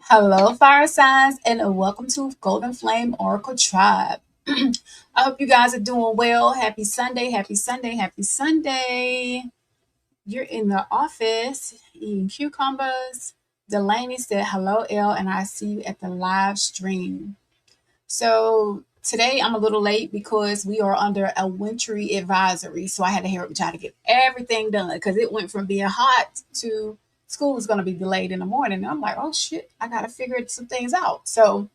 Hello, fire signs, and welcome to Golden Flame Oracle Tribe. I hope you guys are doing well. Happy Sunday, happy Sunday, happy Sunday. You're in the office eating cucumbers. Delaney said, Hello, Elle, and I see you at the live stream. So today I'm a little late because we are under a wintry advisory. So I had to hurry up and try to get everything done because it went from being hot to school is going to be delayed in the morning. And I'm like, oh shit, I got to figure some things out. So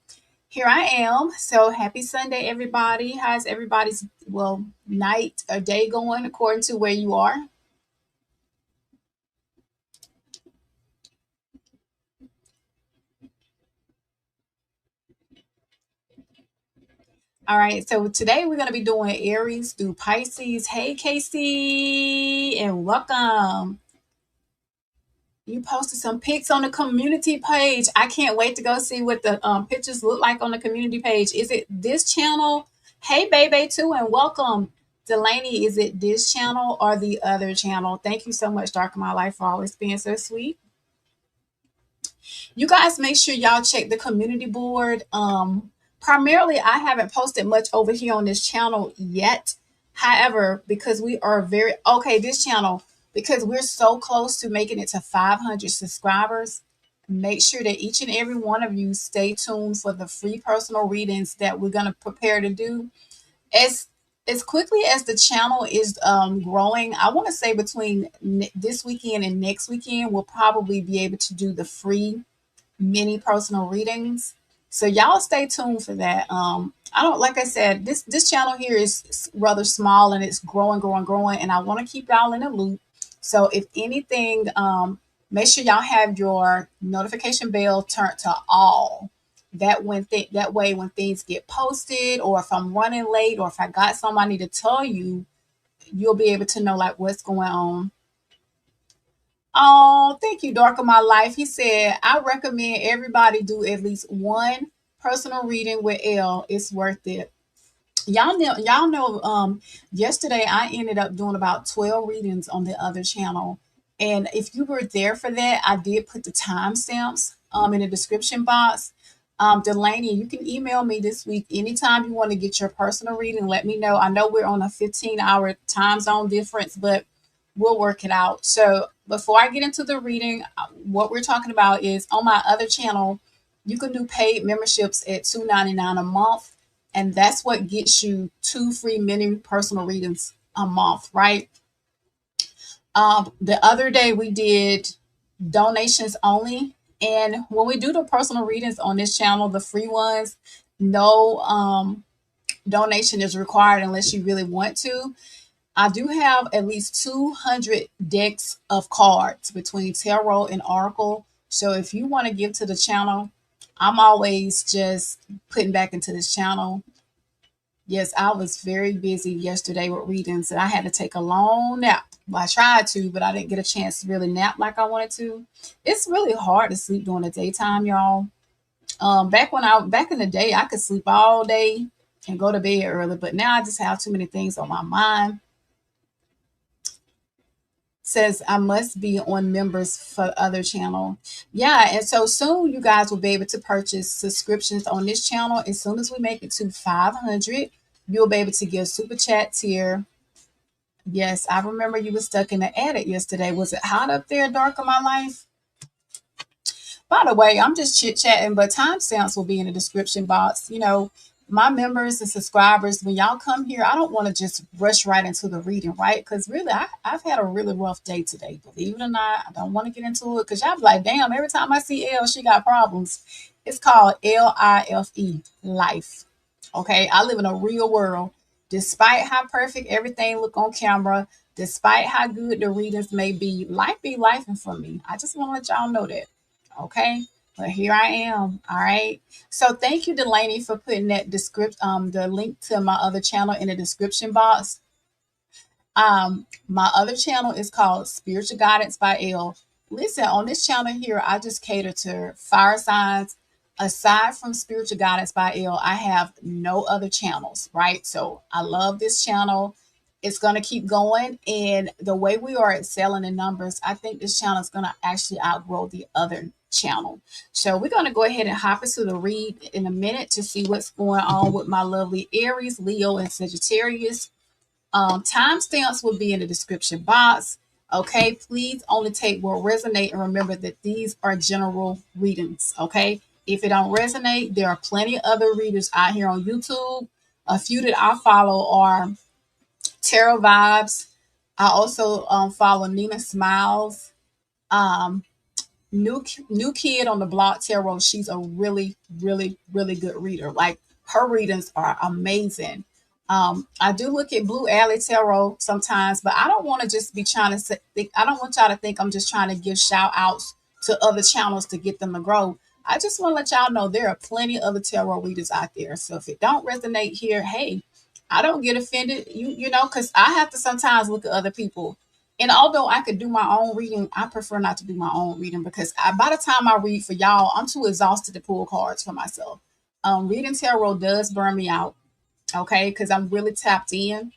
here I am. So happy Sunday, everybody. How's everybody's, night or day going according to where you are? All right, so today we're going to be doing Aries through Pisces. Hey, Casey, and welcome. You posted some pics on the community page. I can't wait to go see what the pictures look like on the community page. Is it this channel? Hey, baby, too, and welcome. Delaney, is it this channel or the other channel? Thank you so much, Dark of My Life, for always being so sweet. You guys make sure y'all check the community board. Primarily, I haven't posted much over here on this channel yet. However, because we are very okay, this channel, because we're so close to making it to 500 subscribers, make sure that each and every one of you stay tuned for the free personal readings that we're going to prepare to do. As quickly as the channel is growing, I want to say between this weekend and next weekend, we'll probably be able to do the free mini personal readings. So y'all stay tuned for that. I don't like I said, this channel here is rather small and it's growing, and I want to keep y'all in the loop. So if anything, make sure y'all have your notification bell turned to all. That way when things get posted, or if I'm running late, or if I got something I need to tell you, you'll be able to know like what's going on. Oh, thank you, Dark of My Life. He said, I recommend everybody do at least one personal reading with Elle. It's worth it. Y'all know, yesterday I ended up doing about 12 readings on the other channel. And if you were there for that, I did put the timestamps in the description box. Delaney, you can email me this week anytime you want to get your personal reading. Let me know. I know we're on a 15-hour time zone difference, but we'll work it out. So before I get into the reading, what we're talking about is on my other channel, you can do paid memberships at $2.99 a month, and that's what gets you two free mini personal readings a month, right? The other day we did donations only, and when we do the personal readings on this channel, the free ones, no donation is required unless you really want to. I do have at least 200 decks of cards between tarot and oracle. So if you want to give to the channel, I'm always just putting back into this channel. Yes, I was very busy yesterday with readings and I had to take a long nap. Well, I tried to, but I didn't get a chance to really nap like I wanted to. It's really hard to sleep during the daytime, y'all. Back in the day, I could sleep all day and go to bed early, but now I just have too many things on my mind. Says I must be on members for other channel. Yeah, and so soon you guys will be able to purchase subscriptions on this channel. As soon as we make it to 500, you'll be able to give super chats here. Yes, I remember you were stuck in the attic yesterday. Was it hot up there, Dark of My Life? By the way, I'm just chit chatting, but timestamps will be in the description box. My members and subscribers, when y'all come here, I don't want to just rush right into the reading, right? Because really, I've had a really rough day today. Believe it or not, I don't want to get into it because y'all be like, damn, every time I see Elle, she got problems. It's called LIFE, life. Okay, I live in a real world. Despite how perfect everything look on camera, despite how good the readings may be life for me. I just want to let y'all know that. Okay. But here I am. All right. So thank you, Delaney, for putting that the link to my other channel in the description box. My other channel is called Spiritual Guidance by Elle. Listen, on this channel here, I just cater to fire signs. Aside from Spiritual Guidance by Elle, I have no other channels, right? So I love this channel. It's going to keep going. And the way we are excelling in numbers, I think this channel is going to actually outgrow the other channel. So we're going to go ahead and hop into the read in a minute to see what's going on with my lovely Aries, Leo, and Sagittarius. Timestamps will be in the description box. Okay, please only take what resonate, and remember that these are general readings. Okay, if it don't resonate, there are plenty of other readers out here on YouTube. A few that I follow are Tarot Vibes. I also follow Nina Smiles. Um, new kid on the block, Tarot. She's a really, really, really good reader. Like, her readings are amazing. I do look at Blue Alley Tarot sometimes, but I don't want to just be trying to think. I don't want y'all to think I'm just trying to give shout outs to other channels to get them to grow. I just want to let y'all know there are plenty of other tarot readers out there. So if it don't resonate here, hey, I don't get offended. You know, because I have to sometimes look at other people. And although I could do my own reading, I prefer not to do my own reading because by the time I read for y'all, I'm too exhausted to pull cards for myself. Reading tarot does burn me out, okay, because I'm really tapped in.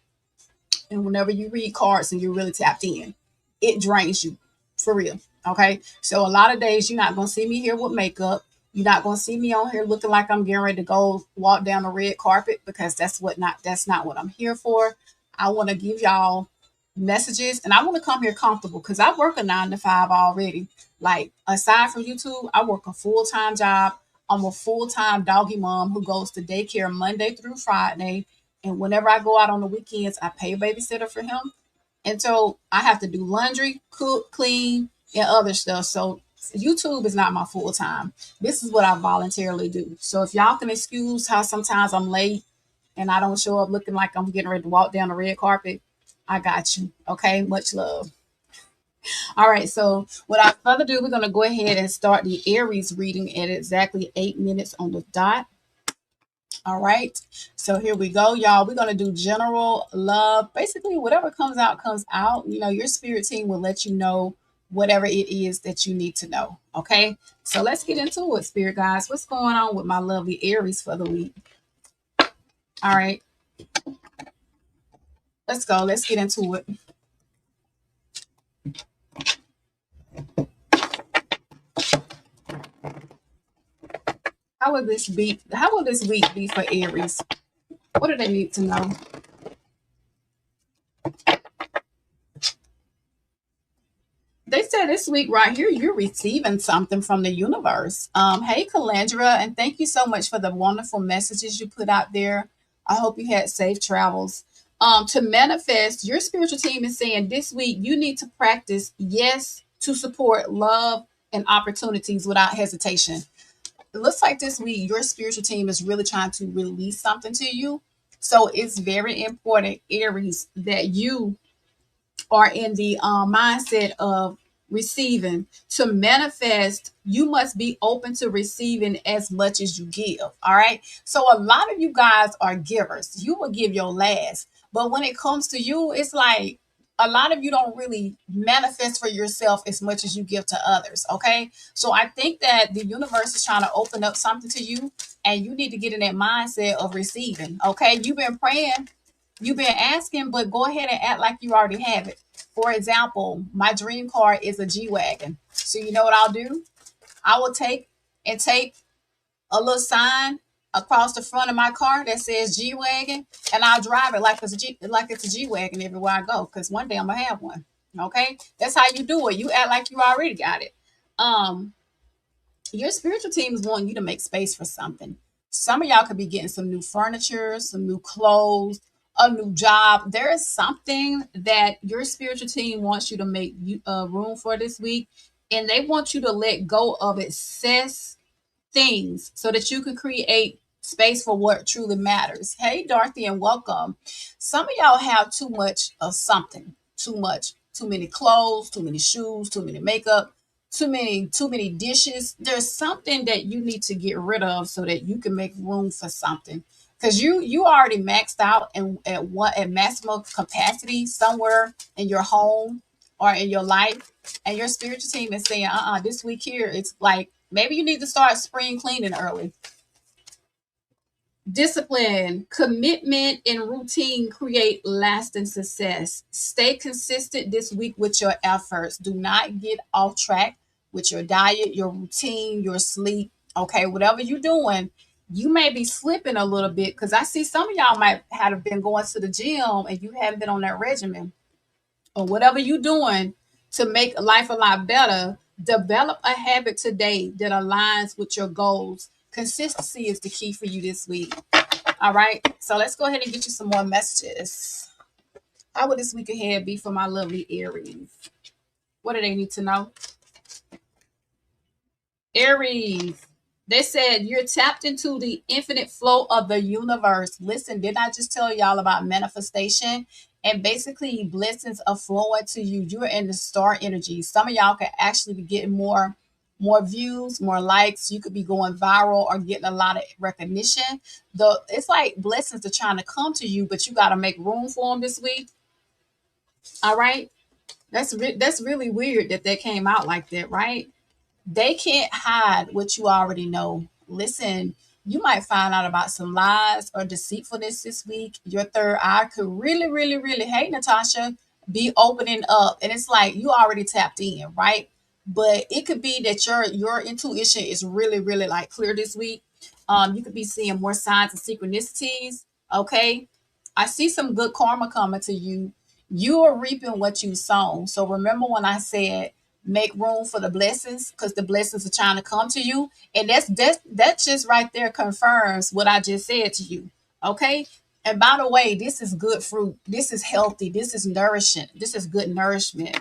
And whenever you read cards and you're really tapped in, it drains you for real. Okay. So a lot of days you're not gonna see me here with makeup. You're not gonna see me on here looking like I'm getting ready to go walk down the red carpet because that's not what I'm here for. I want to give y'all messages and I want to come here comfortable because I work a 9 to 5 already. Like, aside from YouTube, I work a full-time job. I'm a full-time doggy mom who goes to daycare Monday through Friday. And whenever I go out on the weekends, I pay a babysitter for him. And so I have to do laundry, cook, clean, and other stuff. So YouTube is not my full time. This is what I voluntarily do. So if y'all can excuse how sometimes I'm late and I don't show up looking like I'm getting ready to walk down the red carpet, I got you. Okay. Much love. All right. So without further ado, we're going to go ahead and start the Aries reading at exactly 8 minutes on the dot. All right. So here we go, y'all. We're going to do general love. Basically, whatever comes out, comes out. You know, your spirit team will let you know whatever it is that you need to know. Okay. So let's get into it, spirit guys. What's going on with my lovely Aries for the week? All right. Let's go. Let's get into it. How will this week be for Aries? What do they need to know? They said this week right here, you're receiving something from the universe. Hey, Calandra, and thank you so much for the wonderful messages you put out there. I hope you had safe travels. To manifest, your spiritual team is saying this week you need to practice yes to support love and opportunities without hesitation. It looks like this week your spiritual team is really trying to release something to you. So it's very important, Aries, that you are in the mindset of receiving. To manifest, you must be open to receiving as much as you give. All right. So a lot of you guys are givers. You will give your last. But when it comes to you, it's like a lot of you don't really manifest for yourself as much as you give to others. Okay. So I think that the universe is trying to open up something to you and you need to get in that mindset of receiving. Okay. You've been praying, you've been asking, but go ahead and act like you already have it. For example, my dream car is a G Wagon. So you know what I'll do? I will take and tape a little sign across the front of my car that says G Wagon, and I'll drive it like it's a G Wagon everywhere I go. Because one day I'm gonna have one. Okay, that's how you do it. You act like you already got it. Um, your spiritual team is wanting you to make space for something. Some of y'all could be getting some new furniture, some new clothes, a new job. There is something that your spiritual team wants you to make room for this week, and they want you to let go of excess things so that you can create space for what truly matters. Hey, Dorothy, and welcome. Some of y'all have too much of something, too much, too many clothes, too many shoes, too many makeup, too many dishes. There's something that you need to get rid of so that you can make room for something. Because you already maxed out and at maximum capacity somewhere in your home or in your life, and your spiritual team is saying, this week here, it's like maybe you need to start spring cleaning early. Discipline, commitment, and routine create lasting success. Stay consistent this week with your efforts. Do not get off track with your diet, your routine, your sleep. Okay, whatever you're doing, you may be slipping a little bit because I see some of y'all might have been going to the gym and you haven't been on that regimen or whatever you're doing to make life a lot better. Develop a habit today that aligns with your goals. Consistency is the key for you this week. All right. So let's go ahead and get you some more messages. How would this week ahead be for my lovely Aries? What do they need to know? Aries. They said you're tapped into the infinite flow of the universe. Listen, didn't I just tell y'all about manifestation? And basically, blessings are flowing to you. You're in the star energy. Some of y'all could actually be getting more views, more likes. You could be going viral or getting a lot of recognition. It's like blessings are trying to come to you, but you got to make room for them this week. All right, that's really weird that they came out like that, right? They can't hide what you already know. Listen, you might find out about some lies or deceitfulness this week. Your third eye could really, really, really, hey, Natasha, be opening up. And it's like you already tapped in, right? But it could be that your intuition is really, really like clear this week. You could be seeing more signs of synchronicities. Okay. I see some good karma coming to you. You are reaping what you sown. So remember when I said make room for the blessings because the blessings are trying to come to you, and that just right there confirms what I just said to you. Okay. And by the way, this is good fruit, this is healthy, this is nourishing, this is good nourishment.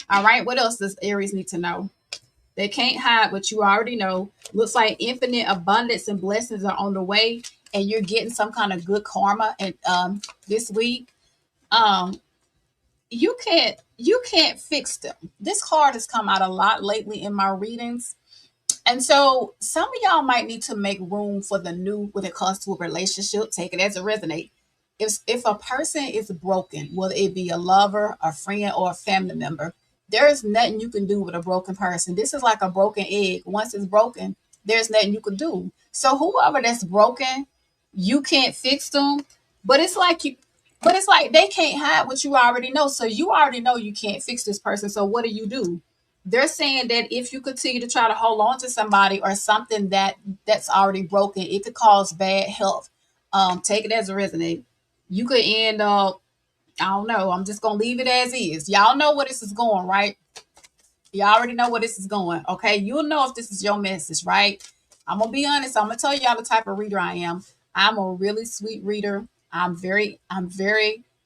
All right, what else does Aries need to know? They can't hide what you already know. Looks like infinite abundance and blessings are on the way, and you're getting some kind of good karma and this week. um you can't fix them. This card has come out a lot lately in my readings. And so some of y'all might need to make room for the new when it comes to a relationship. Take it as it resonates. If a person is broken, whether it be a lover, a friend, or a family member, there is nothing you can do with a broken person. This is like a broken egg. Once it's broken, there's nothing you can do. So whoever that's broken, you can't fix them. But it's like you but it's like they can't hide what you already know. So you already know you can't fix this person. So what do? They're saying that if you continue to try to hold on to somebody or something that's already broken, it could cause bad health. Take it as a resonate. You could end up, I don't know, I'm just gonna leave it as is. Y'all know where this is going, right? You already know where this is going. Okay. You'll know if this is your message, right? I'm gonna be honest. I'm gonna tell y'all the type of reader I am. I'm a really sweet reader. I'm very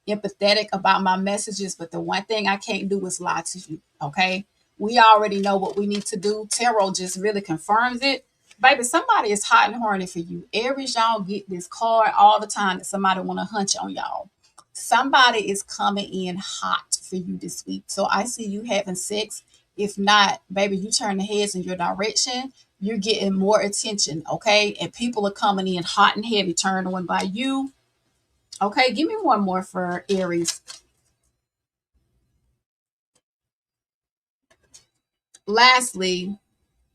empathetic about my messages, but the one thing I can't do is lie to you. Okay. We already know what we need to do. Tarot just really confirms it. Baby, somebody is hot and horny for you. Aries, y'all get this card all the time that somebody want to hunch on y'all. Somebody is coming in hot for you this week. So I see you having sex. If not, baby, you turn the heads in your direction. You're getting more attention, okay? And people are coming in hot and heavy, turned on by you. Okay, give me one more for Aries. Lastly,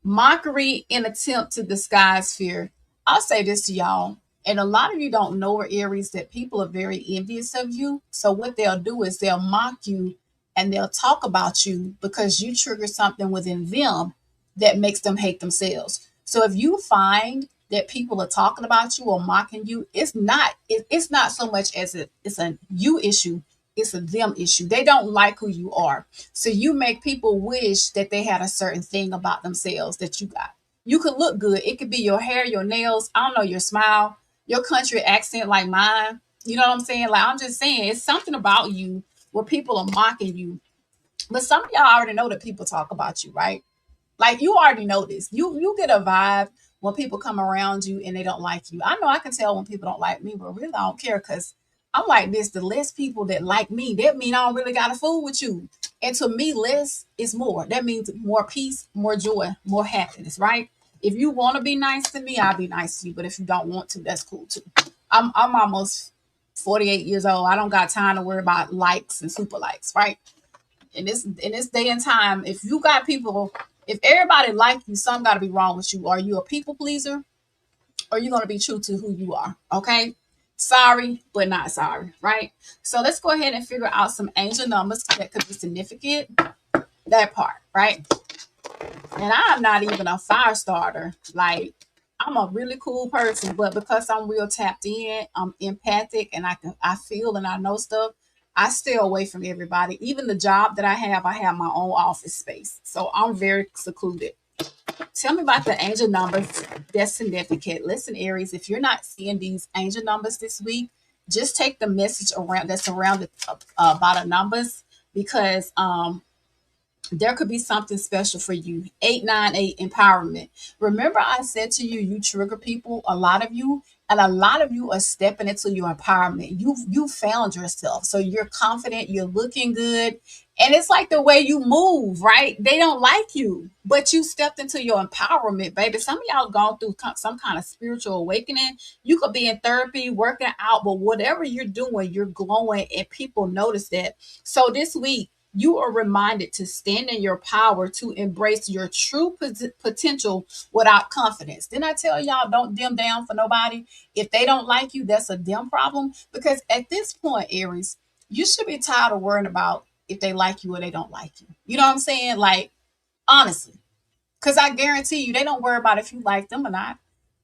mockery and attempt to disguise fear. I'll say this to y'all, and a lot of you don't know, or Aries, that people are very envious of you. So what they'll do is they'll mock you and they'll talk about you because you trigger something within them that makes them hate themselves. So if you find that people are talking about you or mocking you, it's not so much as it's a you issue, it's a them issue. They don't like who you are. So you make people wish that they had a certain thing about themselves that you got. You could look good. It could be your hair, your nails, I don't know, your smile, your country accent like mine. You know what I'm saying? Like I'm just saying, it's something about you where people are mocking you. But some of y'all already know that people talk about you, right? Like you already know this. You get a vibe when people come around you and they don't like you. I know I can tell when people don't like me, but really I don't care because I'm like this. The less people that like me, that mean I don't really got to fool with you. And to me, less is more. That means more peace, more joy, more happiness, right? If you want to be nice to me, I'll be nice to you. But if you don't want to, that's cool too. I'm almost 48 years old. I don't got time to worry about likes and super likes, right? In this day and time, if you got people, if everybody like you, something got to be wrong with you. Are you a people pleaser? or you're going to be true to who you are. Okay. Sorry, but not sorry. Right. So let's go ahead and figure out some angel numbers that could be significant. That part. Right. And I'm not even a fire starter. Like, I'm a really cool person, but because I'm real tapped in, I'm empathic, and I feel and I know stuff. I stay away from everybody. Even the job that I have my own office space, so I'm very secluded. Tell me about the angel numbers that's significant. Listen, Aries, if you're not seeing these angel numbers this week, just take the message around that's around the, about the numbers, because there could be something special for you. 898 empowerment. Remember, I said to you, you trigger people, a lot of you, and a lot of you are stepping into your empowerment. You found yourself. So you're confident, you're looking good. And it's like the way you move, right? They don't like you, but you stepped into your empowerment, baby. Some of y'all gone through some kind of spiritual awakening. You could be in therapy, working out, but whatever you're doing, you're glowing, and people notice that. So this week, you are reminded to stand in your power, to embrace your true potential without confidence. Didn't I tell y'all, don't dim down for nobody? If they don't like you, that's a them problem. Because at this point, Aries, you should be tired of worrying about if they like you or they don't like you. You know what I'm saying? Like, honestly, because I guarantee you, they don't worry about if you like them or not.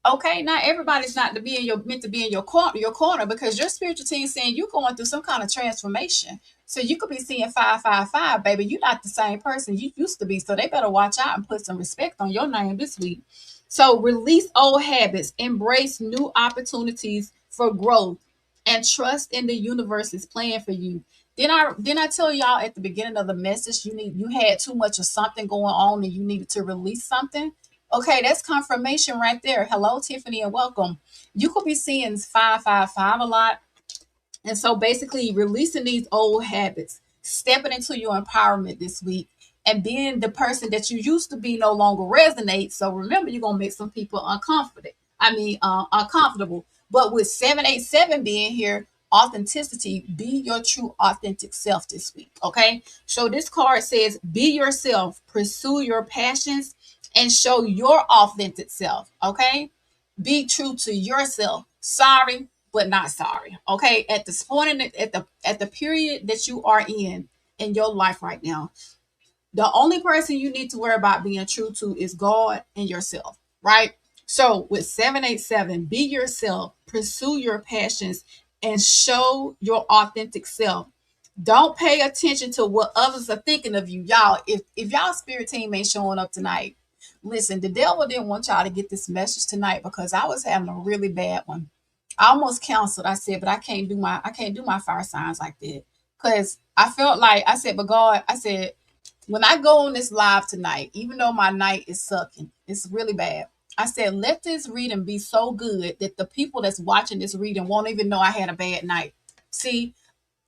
Okay, not everybody's not to be in your meant to be in your corner, because your spiritual team saying you're going through some kind of transformation. So you could be seeing 555, baby. You're not the same person you used to be. So they better watch out and put some respect on your name this week. So release old habits, embrace new opportunities for growth, and trust in the universe's plan for you. Then I tell y'all at the beginning of the message, you had too much of something going on and you needed to release something. Okay, that's confirmation right there. Hello, Tiffany, and welcome. You could be seeing 555 a lot. And so basically releasing these old habits, stepping into your empowerment this week, and being the person that you used to be no longer resonates. So remember, you're gonna make some people uncomfortable. Uncomfortable. But with 787 being here, authenticity, be your true authentic self this week. Okay. So this card says, be yourself, pursue your passions, and show your authentic self. Okay. Be true to yourself. Sorry, but not sorry. Okay. At this point at the period that you are in your life right now, the only person you need to worry about being true to is God and yourself, right? So with 787, be yourself, pursue your passions, and show your authentic self. Don't pay attention to what others are thinking of you. Y'all, if y'all spirit team ain't showing up tonight, listen, the devil didn't want y'all to get this message tonight, because I was having a really bad one. I almost canceled. I said, but I can't do my fire signs like that. Cause I felt like I said, but God, I said, when I go on this live tonight, even though my night is sucking, it's really bad. I said, let this reading be so good that the people that's watching this reading won't even know I had a bad night. See,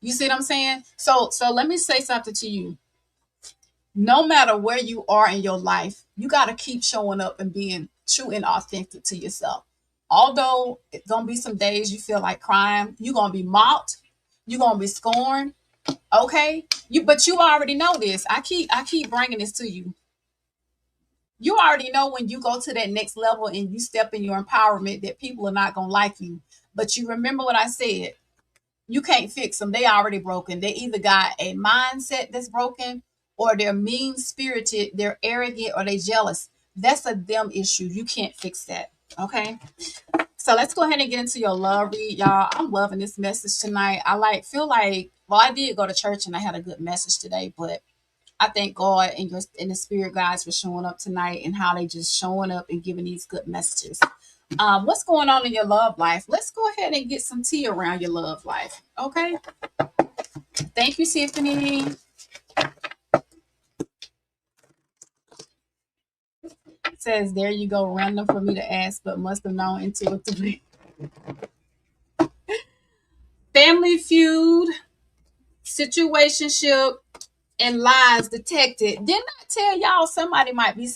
you see what I'm saying? So let me say something to you. No matter where you are in your life, you got to keep showing up and being true and authentic to yourself. Although it's gonna be some days you feel like crying, you're gonna be mocked, you're gonna be scorned. Okay, but you already know this. I keep bringing this to you. You already know when you go to that next level and you step in your empowerment that people are not gonna like you. But you remember what I said. You can't fix them. They already broken. They either got a mindset that's broken, or they're mean spirited, they're arrogant, or they jealous. That's a them issue. You can't fix that. Okay. So let's go ahead and get into your love read, y'all. I'm loving this message tonight. Feel like, well, I did go to church and I had a good message today, but I thank God and the spirit guides for showing up tonight, and how they just showing up and giving these good messages. What's going on in your love life? Let's go ahead and get some tea around your love life. Okay. Thank you, Tiffany. It says, there you go, random for me to ask, but must have known intuitively. Family feud, situationship, and lies detected. Didn't I tell y'all somebody might be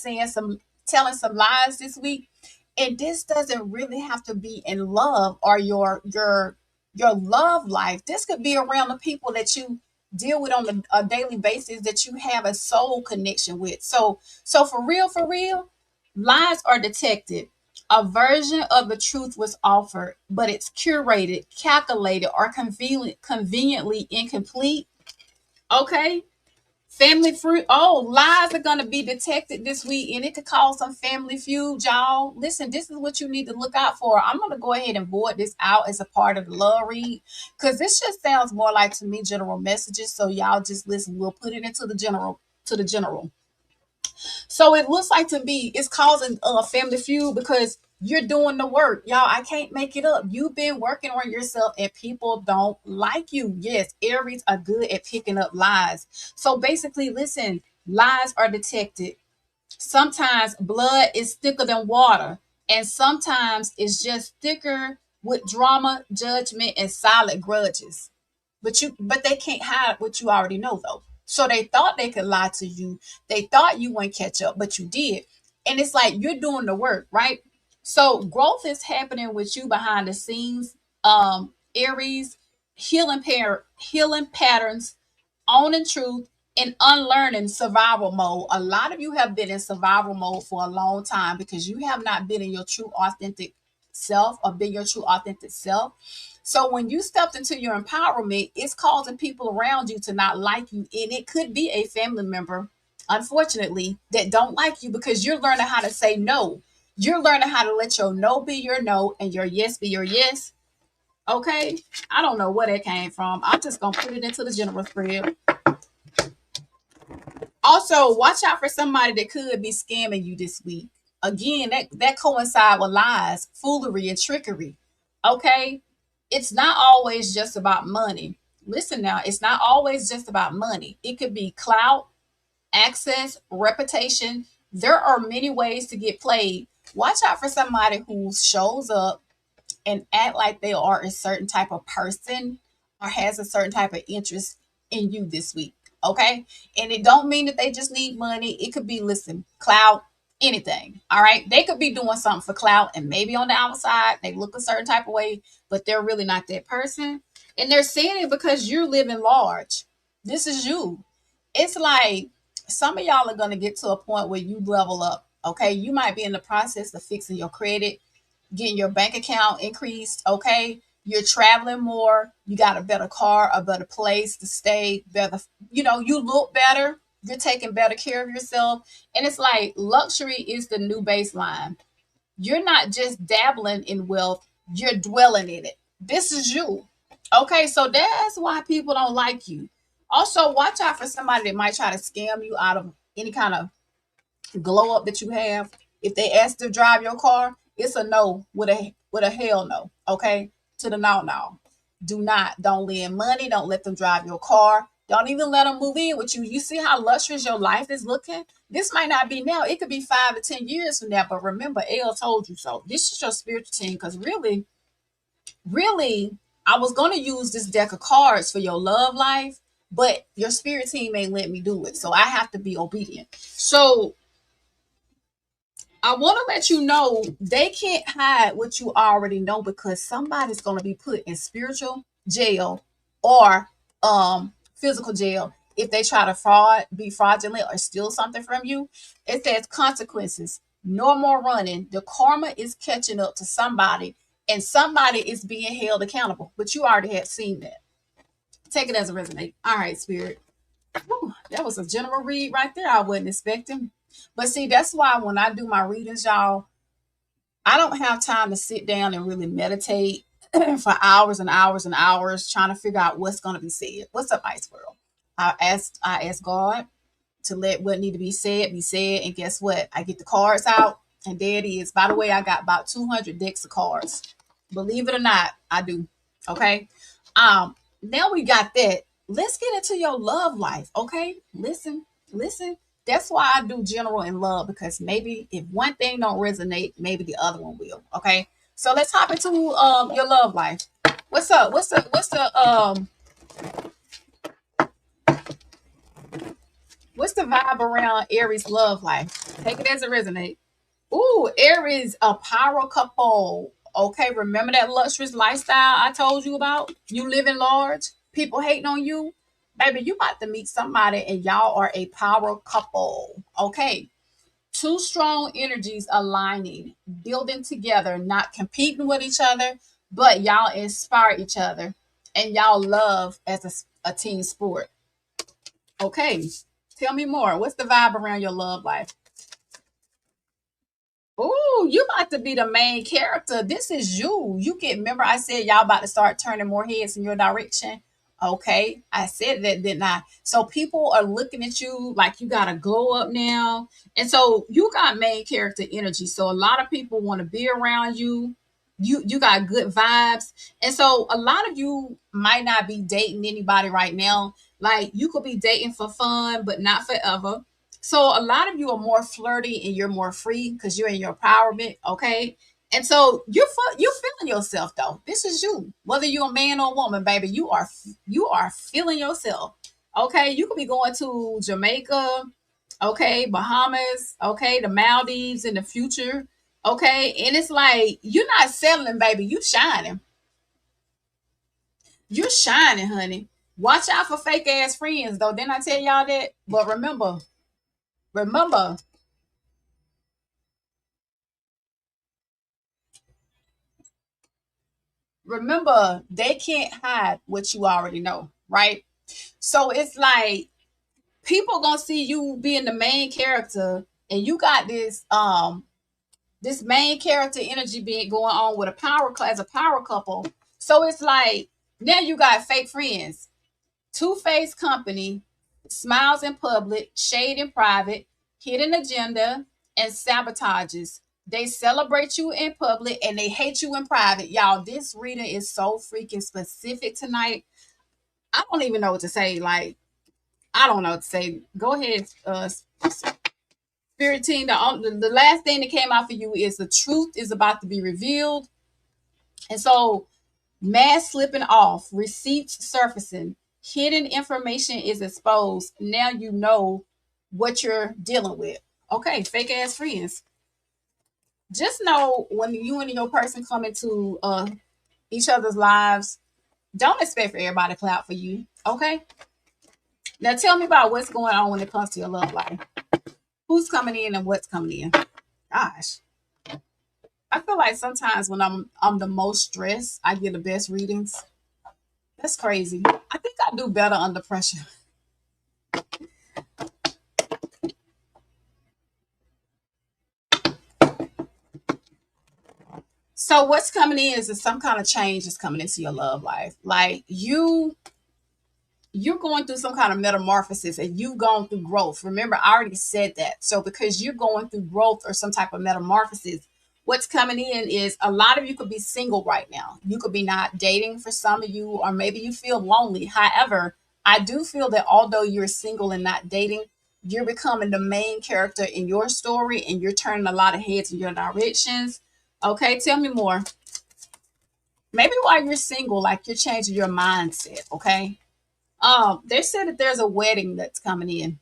telling some lies this week? And this doesn't really have to be in love or your love life. This could be around the people that you deal with on a daily basis, that you have a soul connection with. So for real, lies are detected. A version of the truth was offered, but it's curated, calculated, or conveniently incomplete. Okay. Family fruit. Oh, lies are going to be detected this week, and it could cause some family feud, y'all. Listen, this is what you need to look out for. I'm going to go ahead and void this out as a part of the love read because this just sounds more like to me general messages. So y'all just listen. We'll put it into the general. To the general. So it looks like to me it's causing a family feud because you're doing the work. Y'all, I can't make it up. You've been working on yourself and people don't like you. Yes, Aries are good at picking up lies. So basically, listen, lies are detected. Sometimes blood is thicker than water, and sometimes it's just thicker with drama, judgment, and silent grudges. But they can't hide what you already know though. So they thought they could lie to you. They thought you wouldn't catch up, but you did. And it's like you're doing the work, right? So growth is happening with you behind the scenes. Aries, healing patterns, owning truth, and unlearning survival mode. A lot of you have been in survival mode for a long time because you have not been in your true authentic self or been your true authentic self. So when you stepped into your empowerment, it's causing people around you to not like you. And it could be a family member, unfortunately, that don't like you because you're learning how to say no. You're learning how to let your no be your no and your yes be your yes. Okay. I don't know where that came from. I'm just gonna put it into the general spread. Also, watch out for somebody that could be scamming you this week. Again, that coincide with lies, foolery, and trickery. Okay, it's not always just about money. Listen now, it's not always just about money. It could be clout, access, reputation. There are many ways to get played. Watch out for somebody who shows up and act like they are a certain type of person or has a certain type of interest in you this week. Okay. And it don't mean that they just need money. It could be, listen, clout, anything. All right. They could be doing something for clout and maybe on the outside they look a certain type of way, but they're really not that person. And they're saying it because you're living large. This is you. It's like some of y'all are going to get to a point where you level up. Okay. You might be in the process of fixing your credit, getting your bank account increased. Okay. You're traveling more. You got a better car, a better place to stay, better, you look better. You're taking better care of yourself. And it's like luxury is the new baseline. You're not just dabbling in wealth, you're dwelling in it. This is you. Okay. So that's why people don't like you. Also, watch out for somebody that might try to scam you out of any kind of glow up that you have. If they ask to drive your car, it's a no with a hell no. Okay, to the no. Don't lend money. Don't let them drive your car. Don't even let them move in with you. You see how luxurious your life is looking? This might not be now. It could be 5 to 10 years from now. But remember, L told you so. This is your spiritual team. Because really, I was going to use this deck of cards for your love life, but your spirit team ain't let me do it. So I have to be obedient. So I want to let you know they can't hide what you already know because somebody's going to be put in spiritual jail or physical jail if they try to be fraudulent or steal something from you. It says consequences. No more running. The karma is catching up to somebody and somebody is being held accountable. But you already have seen that. Take it as a resonate. All right, spirit. Whew, that was a general read right there. I wasn't expecting. But see, that's why when I do my readings, y'all, I don't have time to sit down and really meditate for hours and hours and hours trying to figure out what's going to be said. What's up, Ice World? I ask God to let what need to be said, and guess what? I get the cards out, and there it is. By the way, I got about 200 decks of cards. Believe it or not, I do. Okay. Now we got that. Let's get into your love life. Okay. Listen. That's why I do general and love, because maybe if one thing don't resonate, maybe the other one will. Okay. So let's hop into your love life. What's up? What's the vibe around Aries love life? Take it as it resonate. Ooh, Aries, a power couple. Okay, remember that luxurious lifestyle I told you about? You living large, people hating on you. Baby, you about to meet somebody and y'all are a power couple. Okay. Two strong energies aligning, building together, not competing with each other, but y'all inspire each other and y'all love as a team sport. Okay, tell me more. What's the vibe around your love life? Oh, you about to be the main character. This is you. You get, remember I said y'all about to start turning more heads in your direction. Okay, I said that, didn't I? So people are looking at you like you got to glow up now. And so you got main character energy. So a lot of people want to be around you. You got good vibes. And so a lot of you might not be dating anybody right now. Like you could be dating for fun, but not forever. So a lot of you are more flirty and you're more free because you're in your empowerment, okay? And so you're feeling yourself though. This is you, whether you're a man or a woman, baby. You are feeling yourself, okay? You could be going to Jamaica, okay, Bahamas, okay, the Maldives in the future, okay. And it's like you're not settling, baby. You're shining, honey. Watch out for fake ass friends, though. Didn't I tell y'all that? But remember, remember they can't hide what you already know, right? So it's like people gonna see you being the main character and you got this main character energy being going on with a power as a power couple. So it's like now you got fake friends, two-faced company, smiles in public, shade in private, hidden agenda, and sabotages. They celebrate you in public and they hate you in private. Y'all, this reading is so freaking specific tonight. I don't even know what to say. Like, I don't know what to say. Go ahead, Spirit Team. The last thing that came out for you is the truth is about to be revealed. And so mask slipping off, receipts surfacing, hidden information is exposed. Now you know what you're dealing with. Okay, fake ass friends. Just know when you and your person come into each other's lives, don't expect for everybody to clap for you. Okay? Now tell me about what's going on when it comes to your love life. Who's coming in and what's coming in? Gosh. I feel like sometimes when I'm the most stressed, I get the best readings. That's crazy. I think I do better under pressure. So what's coming in is that some kind of change is coming into your love life. Like you're going through some kind of metamorphosis and you've gone through growth. Remember, I already said that. So because you're going through growth or some type of metamorphosis, what's coming in is a lot of you could be single right now. You could be not dating for some of you, or maybe you feel lonely. However, I do feel that although you're single and not dating, you're becoming the main character in your story and you're turning a lot of heads in your directions. Okay, tell me more. Maybe while you're single, like you're changing your mindset. Okay. They said that there's a wedding that's coming in.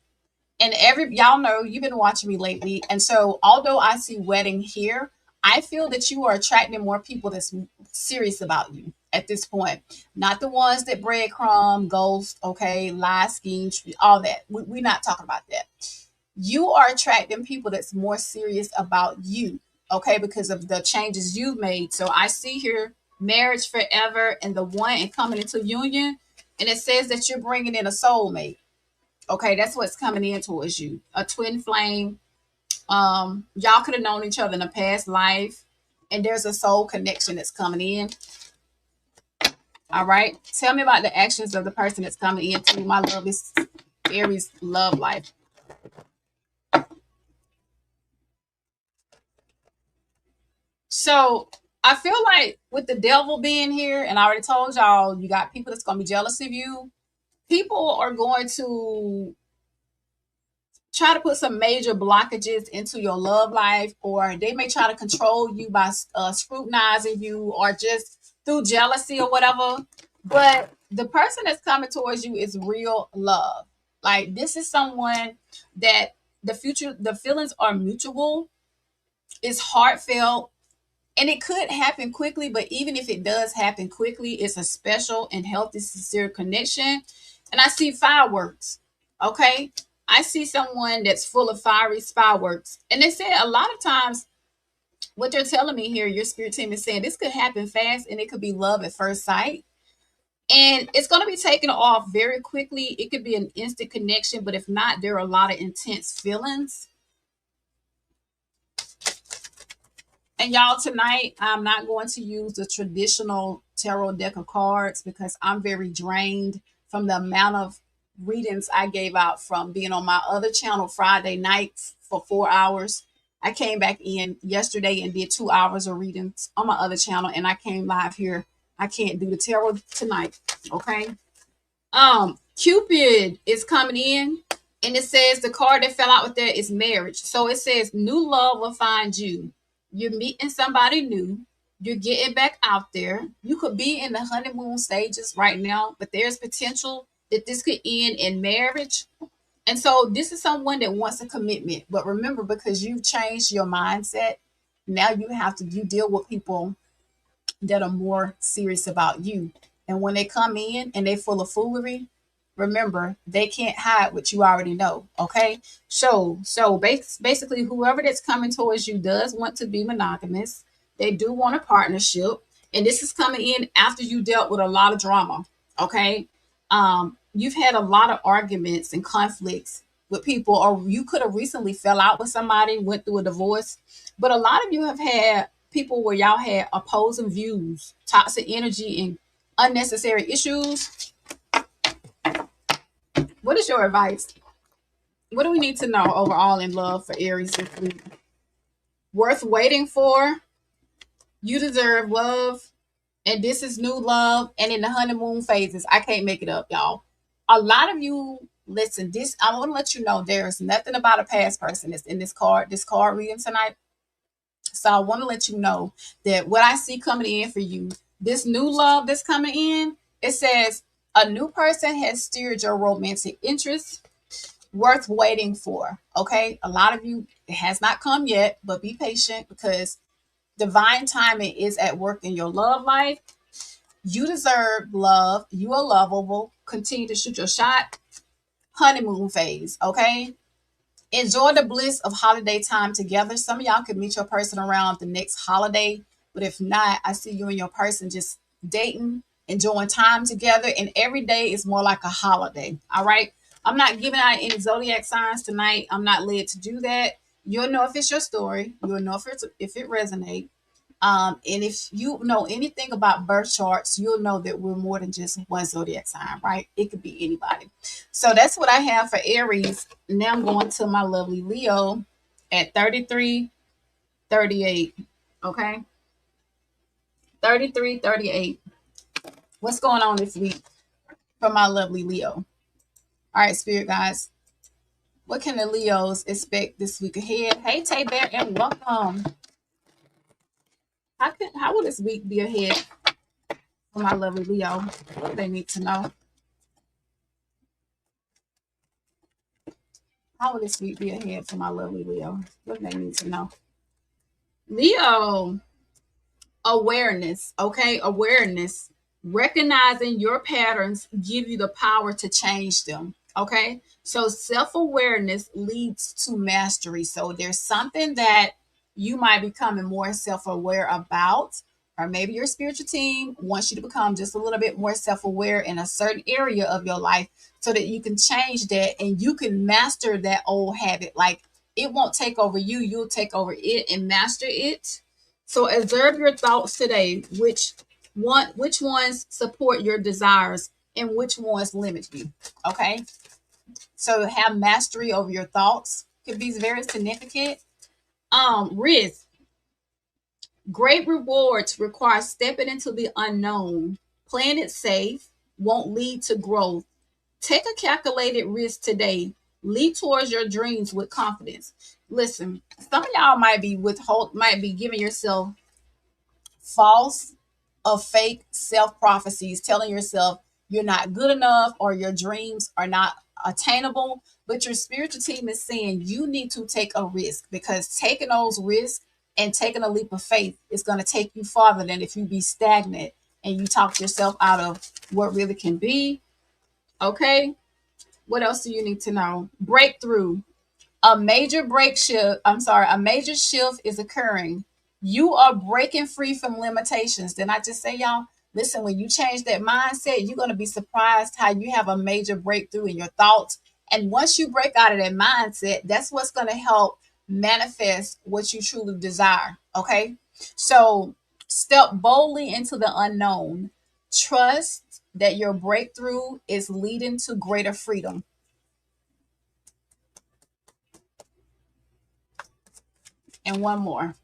And every y'all know you've been watching me lately. And so although I see wedding here, I feel that you are attracting more people that's serious about you at this point. Not the ones that breadcrumb, ghost, okay, lie, scheme, all that. We're not talking about that. You are attracting people that's more serious about you, okay, because of the changes you've made. So I see here marriage forever and the one and coming into union. And it says that you're bringing in a soulmate. Okay, that's what's coming in towards you. A twin flame. Y'all could have known each other in a past life, and there's a soul connection that's coming in. All right. Tell me about the actions of the person that's coming into my love is Aries love life. So I feel like with the devil being here, and I already told y'all, you got people that's gonna be jealous of you. People are going to try to put some major blockages into your love life, or they may try to control you by scrutinizing you or just through jealousy or whatever. But the person that's coming towards you is real love. Like this is someone that the feelings are mutual, it's heartfelt, and it could happen quickly. But even if it does happen quickly, it's a special and healthy, sincere connection. And I see fireworks. Okay, I see someone that's full of fiery fireworks. And they said a lot of times what they're telling me here, your spirit team is saying this could happen fast and it could be love at first sight. And it's going to be taken off very quickly. It could be an instant connection, but if not, there are a lot of intense feelings. And y'all, tonight, I'm not going to use the traditional tarot deck of cards because I'm very drained from the amount of readings I gave out from being on my other channel Friday night for 4 hours. I came back in yesterday and did 2 hours of readings on my other channel, and I came live here. I can't do the tarot tonight. Okay. Cupid is coming in, and it says the card that fell out with that is marriage. So it says new love will find you. You're meeting somebody new. You're getting back out there. You could be in the honeymoon stages right now, but there's potential that this could end in marriage. And so this is someone that wants a commitment. But remember, because you've changed your mindset, now you deal with people that are more serious about you. And when they come in and they full of foolery, remember they can't hide what you already know. Okay. Basically, whoever that's coming towards you does want to be monogamous. They do want a partnership. And this is coming in after you dealt with a lot of drama. Okay. You've had a lot of arguments and conflicts with people, or you could have recently fell out with somebody, went through a divorce. But a lot of you have had people where y'all had opposing views, toxic energy, and unnecessary issues. What is your advice? What do we need to know overall in love for Aries this week? Worth waiting for. You deserve love. And this is new love. And in the honeymoon phases, I can't make it up, y'all. A lot of you, listen, I want to let you know there is nothing about a past person that's in this card reading tonight. So I want to let you know that what I see coming in for you, this new love that's coming in, it says a new person has steered your romantic interest, worth waiting for. Okay. A lot of you, it has not come yet, but be patient because divine timing is at work in your love life. You deserve love. You are lovable. Continue to shoot your shot. Honeymoon phase. Okay. Enjoy the bliss of holiday time together. Some of y'all could meet your person around the next holiday, but if not, I see you and your person just dating, enjoying time together, and every day is more like a holiday. All right. I'm not giving out any zodiac signs tonight. I'm not led to do that. You'll know if it's your story. You'll know if it resonates. And if you know anything about birth charts, you'll know that we're more than just one zodiac sign, right? It could be anybody. So that's what I have for Aries. Now I'm going to my lovely Leo at 33:38. Okay. 33:38. What's going on this week for my lovely Leo? All right, spirit guys. What can the Leos expect this week ahead? Hey, Tay Bear, and welcome. How will this week be ahead for my lovely Leo? What do they need to know? How will this week be ahead for my lovely Leo? What do they need to know? Leo, awareness, okay? Awareness. Recognizing your patterns give you the power to change them, okay? So self-awareness leads to mastery. So there's something that you might be becoming more self-aware about, or maybe your spiritual team wants you to become just a little bit more self-aware in a certain area of your life so that you can change that and you can master that old habit. Like it won't take over you, you'll take over it and master it. So observe your thoughts today, which ones support your desires and which ones limit you. Okay. So have mastery over your thoughts could be very significant. Risk. Great rewards require stepping into the unknown. Playing it safe won't lead to growth. Take a calculated risk today. Lead towards your dreams with confidence. Listen, some of y'all might be giving yourself false or fake self prophecies, telling yourself you're not good enough or your dreams are not attainable. But your spiritual team is saying you need to take a risk because taking those risks and taking a leap of faith is going to take you farther than if you be stagnant and you talk yourself out of what really can be. Okay. What else do you need to know? Breakthrough. A major shift is occurring. You are breaking free from limitations. Didn't I just say, y'all? Listen, when you change that mindset, you're going to be surprised how you have a major breakthrough in your thoughts. And once you break out of that mindset, that's what's going to help manifest what you truly desire. Okay. So step boldly into the unknown. Trust that your breakthrough is leading to greater freedom. And one more.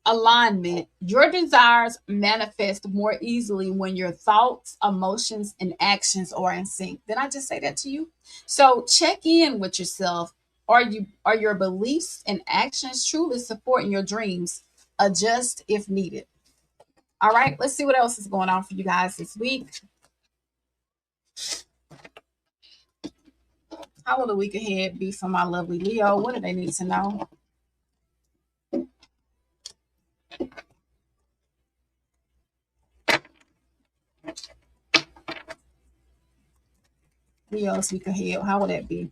Alignment. Your desires manifest more easily when your thoughts, emotions, and actions are in sync. Did I just say that to you? So check in with yourself. Are your beliefs and actions truly supporting your dreams? Adjust if needed. All right, let's see what else is going on for you guys this week. How will the week ahead be for my lovely Leo? What do they need to know? Leo's week ahead. How will that be?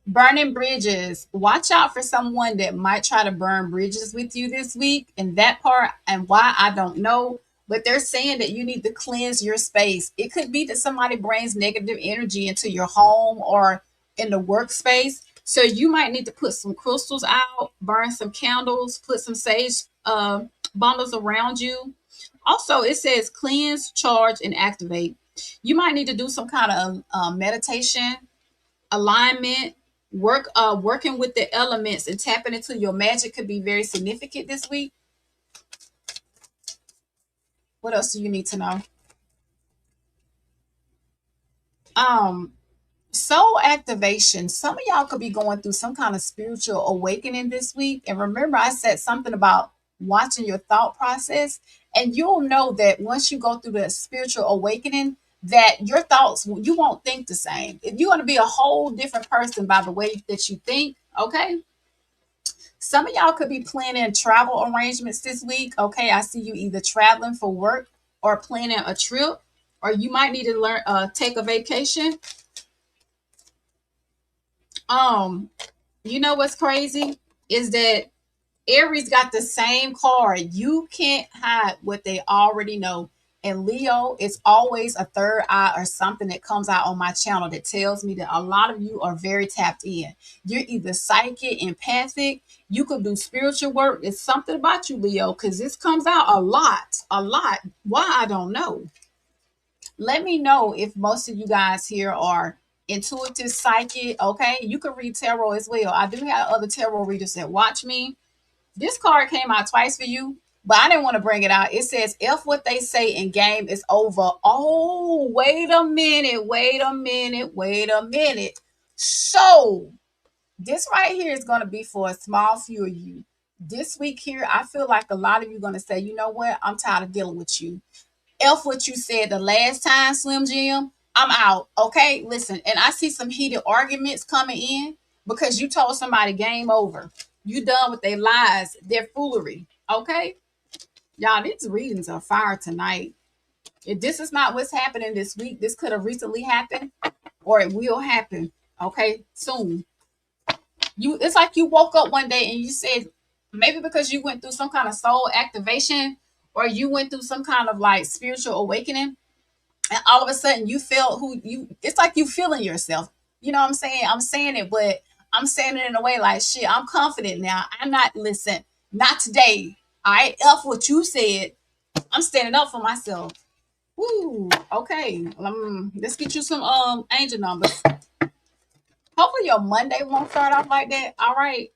Burning bridges. Watch out for someone that might try to burn bridges with you this week. And that part and why I don't know, but they're saying that you need to cleanse your space. It could be that somebody brings negative energy into your home or in the workspace. So you might need to put some crystals out, burn some candles, put some sage bundles around you. Also, it says cleanse, charge, and activate. You might need to do some kind of meditation, alignment, working with the elements and tapping into your magic could be very significant this week. What else do you need to know? um Soul activation. Some of y'all could be going through some kind of spiritual awakening this week. And remember, I said something about watching your thought process. And you'll know that once you go through the spiritual awakening, that your thoughts, you won't think the same. You're going to be a whole different person by the way that you think. Okay. Some of y'all could be planning travel arrangements this week. Okay. I see you either traveling for work or planning a trip, or you might need to take a vacation. Um, you know what's crazy is that Aries got the same card. You can't hide what they already know. And Leo is always a third eye or something that comes out on my channel that tells me that a lot of you are very tapped in. You're either psychic, empathic, you could do spiritual work. It's something about you, Leo, because this comes out a lot, a lot. Why? I don't know. Let me know if most of you guys here are intuitive psychic. Okay, you can read tarot as well. I do have other tarot readers that watch me. This card came out twice for you, but I didn't want to bring it out. It says, if what they say in game is over. Oh, wait a minute, wait a minute, wait a minute. So this right here is going to be for a small few of you. This week here, I feel like a lot of you are going to say, you know what? I'm tired of dealing with you. F what you said the last time, Slim Jim. I'm out. Okay, listen. And I see some heated arguments coming in because you told somebody game over. You done with their lies, their foolery. Okay, y'all. These readings are fire tonight. If this is not what's happening this week, this could have recently happened, or it will happen. Okay, soon. It's like you woke up one day and you said, maybe because you went through some kind of soul activation, or you went through some kind of like spiritual awakening, and all of a sudden you felt who you, it's like you feeling yourself. You know what I'm saying? I'm saying it, but I'm saying it in a way like, shit, I'm confident now. I'm not, listen, not today. All right, F what you said. I'm standing up for myself. Woo, okay. Let's get you some angel numbers. Hopefully your Monday won't start off like that. All right.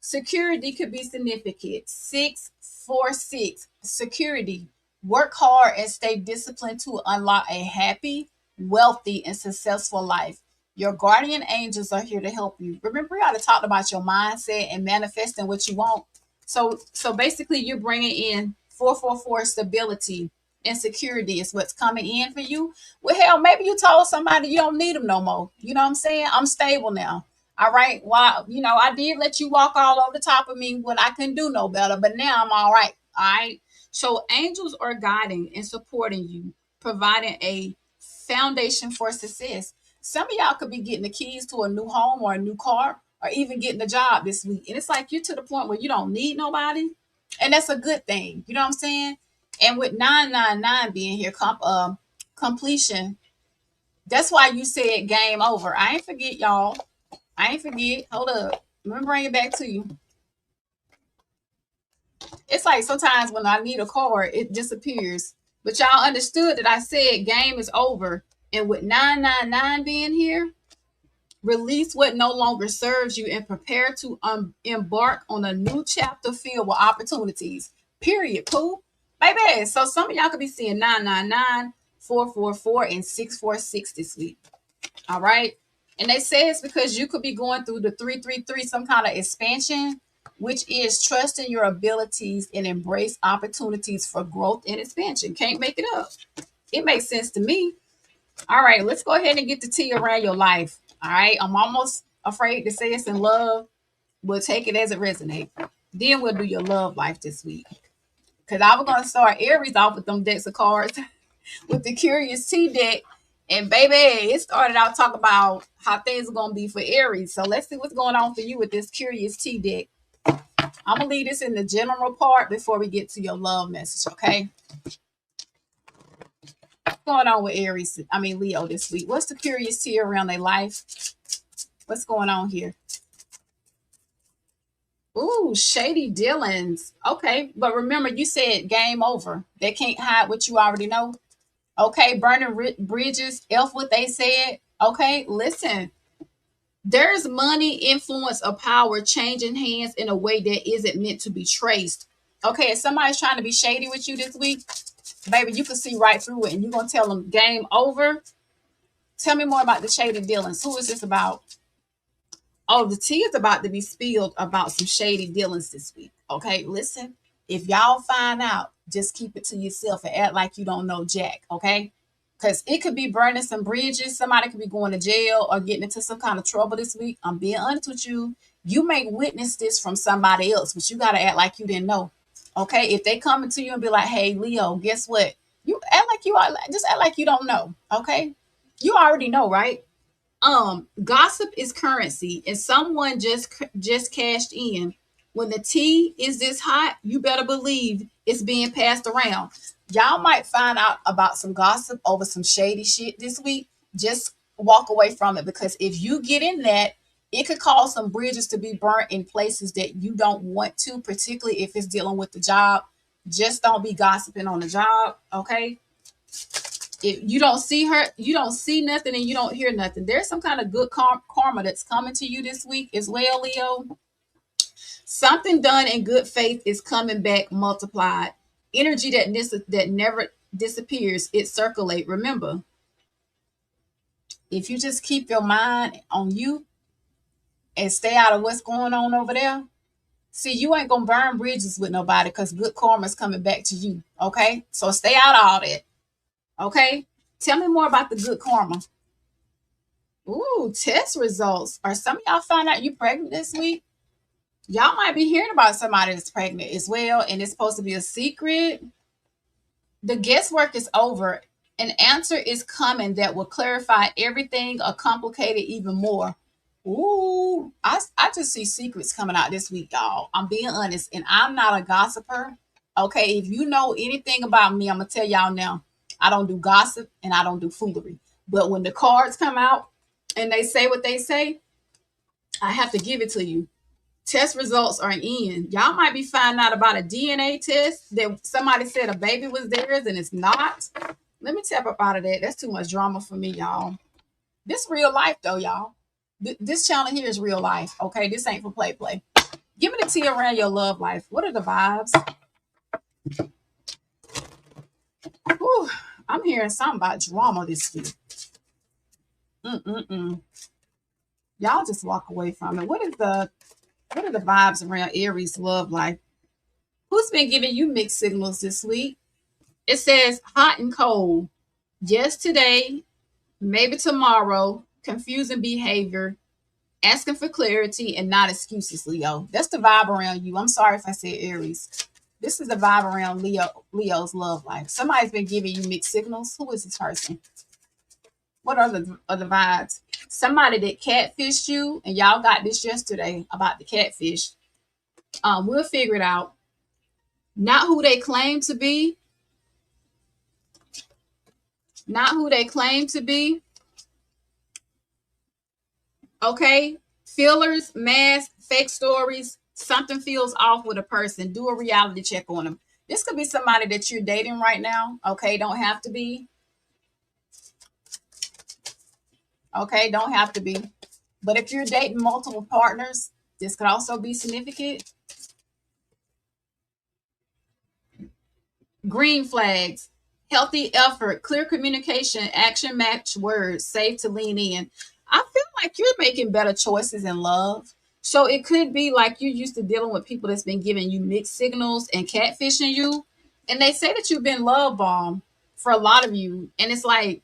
Security could be significant. 646. Security. Work hard and stay disciplined to unlock a happy, wealthy, and successful life. Your guardian angels are here to help you. Remember, we already talked about your mindset and manifesting what you want. So basically, you're bringing in 444 stability and security is what's coming in for you. Well, hell, maybe you told somebody you don't need them no more. You know what I'm saying? I'm stable now. All right. Well, I did let you walk all over the top of me when I couldn't do no better, but now I'm all right. All right. So angels are guiding and supporting you, providing a foundation for success. Some of y'all could be getting the keys to a new home or a new car or even getting a job this week. And it's like you're to the point where you don't need nobody. And that's a good thing. You know what I'm saying? And with 999 being here, completion, that's why you said game over. I ain't forget, y'all. I ain't forget. Hold up. Let me bring it back to you. It's like sometimes when I need a card, it disappears. But y'all understood that I said game is over. And with 999 being here, release what no longer serves you and prepare to embark on a new chapter filled with opportunities. Period. Cool. Baby. So some of y'all could be seeing 999, 444, and 646 this week. All right. And they say it's because you could be going through the 333, some kind of expansion, which is trust in your abilities and embrace opportunities for growth and expansion. Can't make it up. It makes sense to me. All right, let's go ahead and get the tea around your life. All right. I'm almost afraid to say it's in love. We'll take it as it resonates. Then we'll do your love life this week. Because I was going to start Aries off with them decks of cards with the Curious Tea deck. And baby, it started out talking about how things are going to be for Aries. So let's see what's going on for you with this Curious Tea deck. I'm going to leave this in the general part before we get to your love message, okay? What's going on with Leo this week? What's the Curious Tea around their life? What's going on here? Ooh, shady dealings. Okay, but remember you said game over. They can't hide what you already know. Okay, burning bridges, F what they said. Okay, listen. There's money, influence, or power changing hands in a way that isn't meant to be traced. Okay, if somebody's trying to be shady with you this week, baby, you can see right through it and you're going to tell them game over. Tell me more about the shady dealings. Who is this about? Oh, the tea is about to be spilled about some shady dealings this week. Okay, listen. If y'all find out, just keep it to yourself and act like you don't know Jack. Okay, because it could be burning some bridges. Somebody could be going to jail or getting into some kind of trouble this week. I'm being honest with you. You may witness this from somebody else, but you got to act like you didn't know. Okay, if they come to you and be like, "Hey, Leo, guess what?" You act like you are. Just act like you don't know. Okay, you already know, right? Gossip is currency and someone just cashed in. When the tea is this hot, you better believe it's being passed around. Y'all might find out about some gossip over some shady shit this week. Just walk away from it, because if you get in that, it could cause some bridges to be burnt in places that you don't want to, particularly if it's dealing with the job. Just don't be gossiping on the job. Okay, if you don't see her, you don't see nothing and you don't hear nothing. There's some kind of good karma that's coming to you this week as well, Leo. Something done in good faith is coming back multiplied. Energy that never disappears, it circulate. Remember, if you just keep your mind on you and stay out of what's going on over there, see, you ain't gonna burn bridges with nobody because good karma is coming back to you. Okay, so stay out of all that. Okay, tell me more about the good karma. Ooh, test results. Are some of y'all find out you pregnant this week? Y'all might be hearing about somebody that's pregnant as well, and it's supposed to be a secret. The guesswork is over. An answer is coming that will clarify everything or complicate it even more. Ooh, I just see secrets coming out this week, y'all. I'm being honest, and I'm not a gossiper. Okay, if you know anything about me, I'm gonna tell y'all now. I don't do gossip and I don't do foolery. But when the cards come out and they say what they say, I have to give it to you. Test results are in. Y'all might be finding out about a DNA test that somebody said a baby was theirs and it's not. Let me tap up out of that. That's too much drama for me, y'all. This real life, though, y'all. This channel here is real life. Okay, this ain't for play. Give me the tea around your love life. What are the vibes? Whew, I'm hearing something about drama this week. Y'all just walk away from it. What are the vibes around Aries love life? Who's been giving you mixed signals this week? It says hot and cold. Yes, today, maybe tomorrow. Confusing behavior, asking for clarity and not excuses, Leo. That's the vibe around you. I'm sorry if I said Aries. This is the vibe around Leo's love life. Somebody's been giving you mixed signals. Who is this person? What are the vibes? Somebody that catfished you, and y'all got this yesterday about the catfish. We'll figure it out. Not who they claim to be. Not who they claim to be. Okay? Fillers, masks, fake stories. Something feels off with a person. Do a reality check on them. This could be somebody that you're dating right now. Okay? Don't have to be. Okay? Don't have to be. But if you're dating multiple partners, this could also be significant. Green flags, healthy effort, clear communication, action match words, safe to lean in. I feel like you're making better choices in love. So it could be like you're used to dealing with people that's been giving you mixed signals and catfishing you. And they say that you've been love bombed for a lot of you. And it's like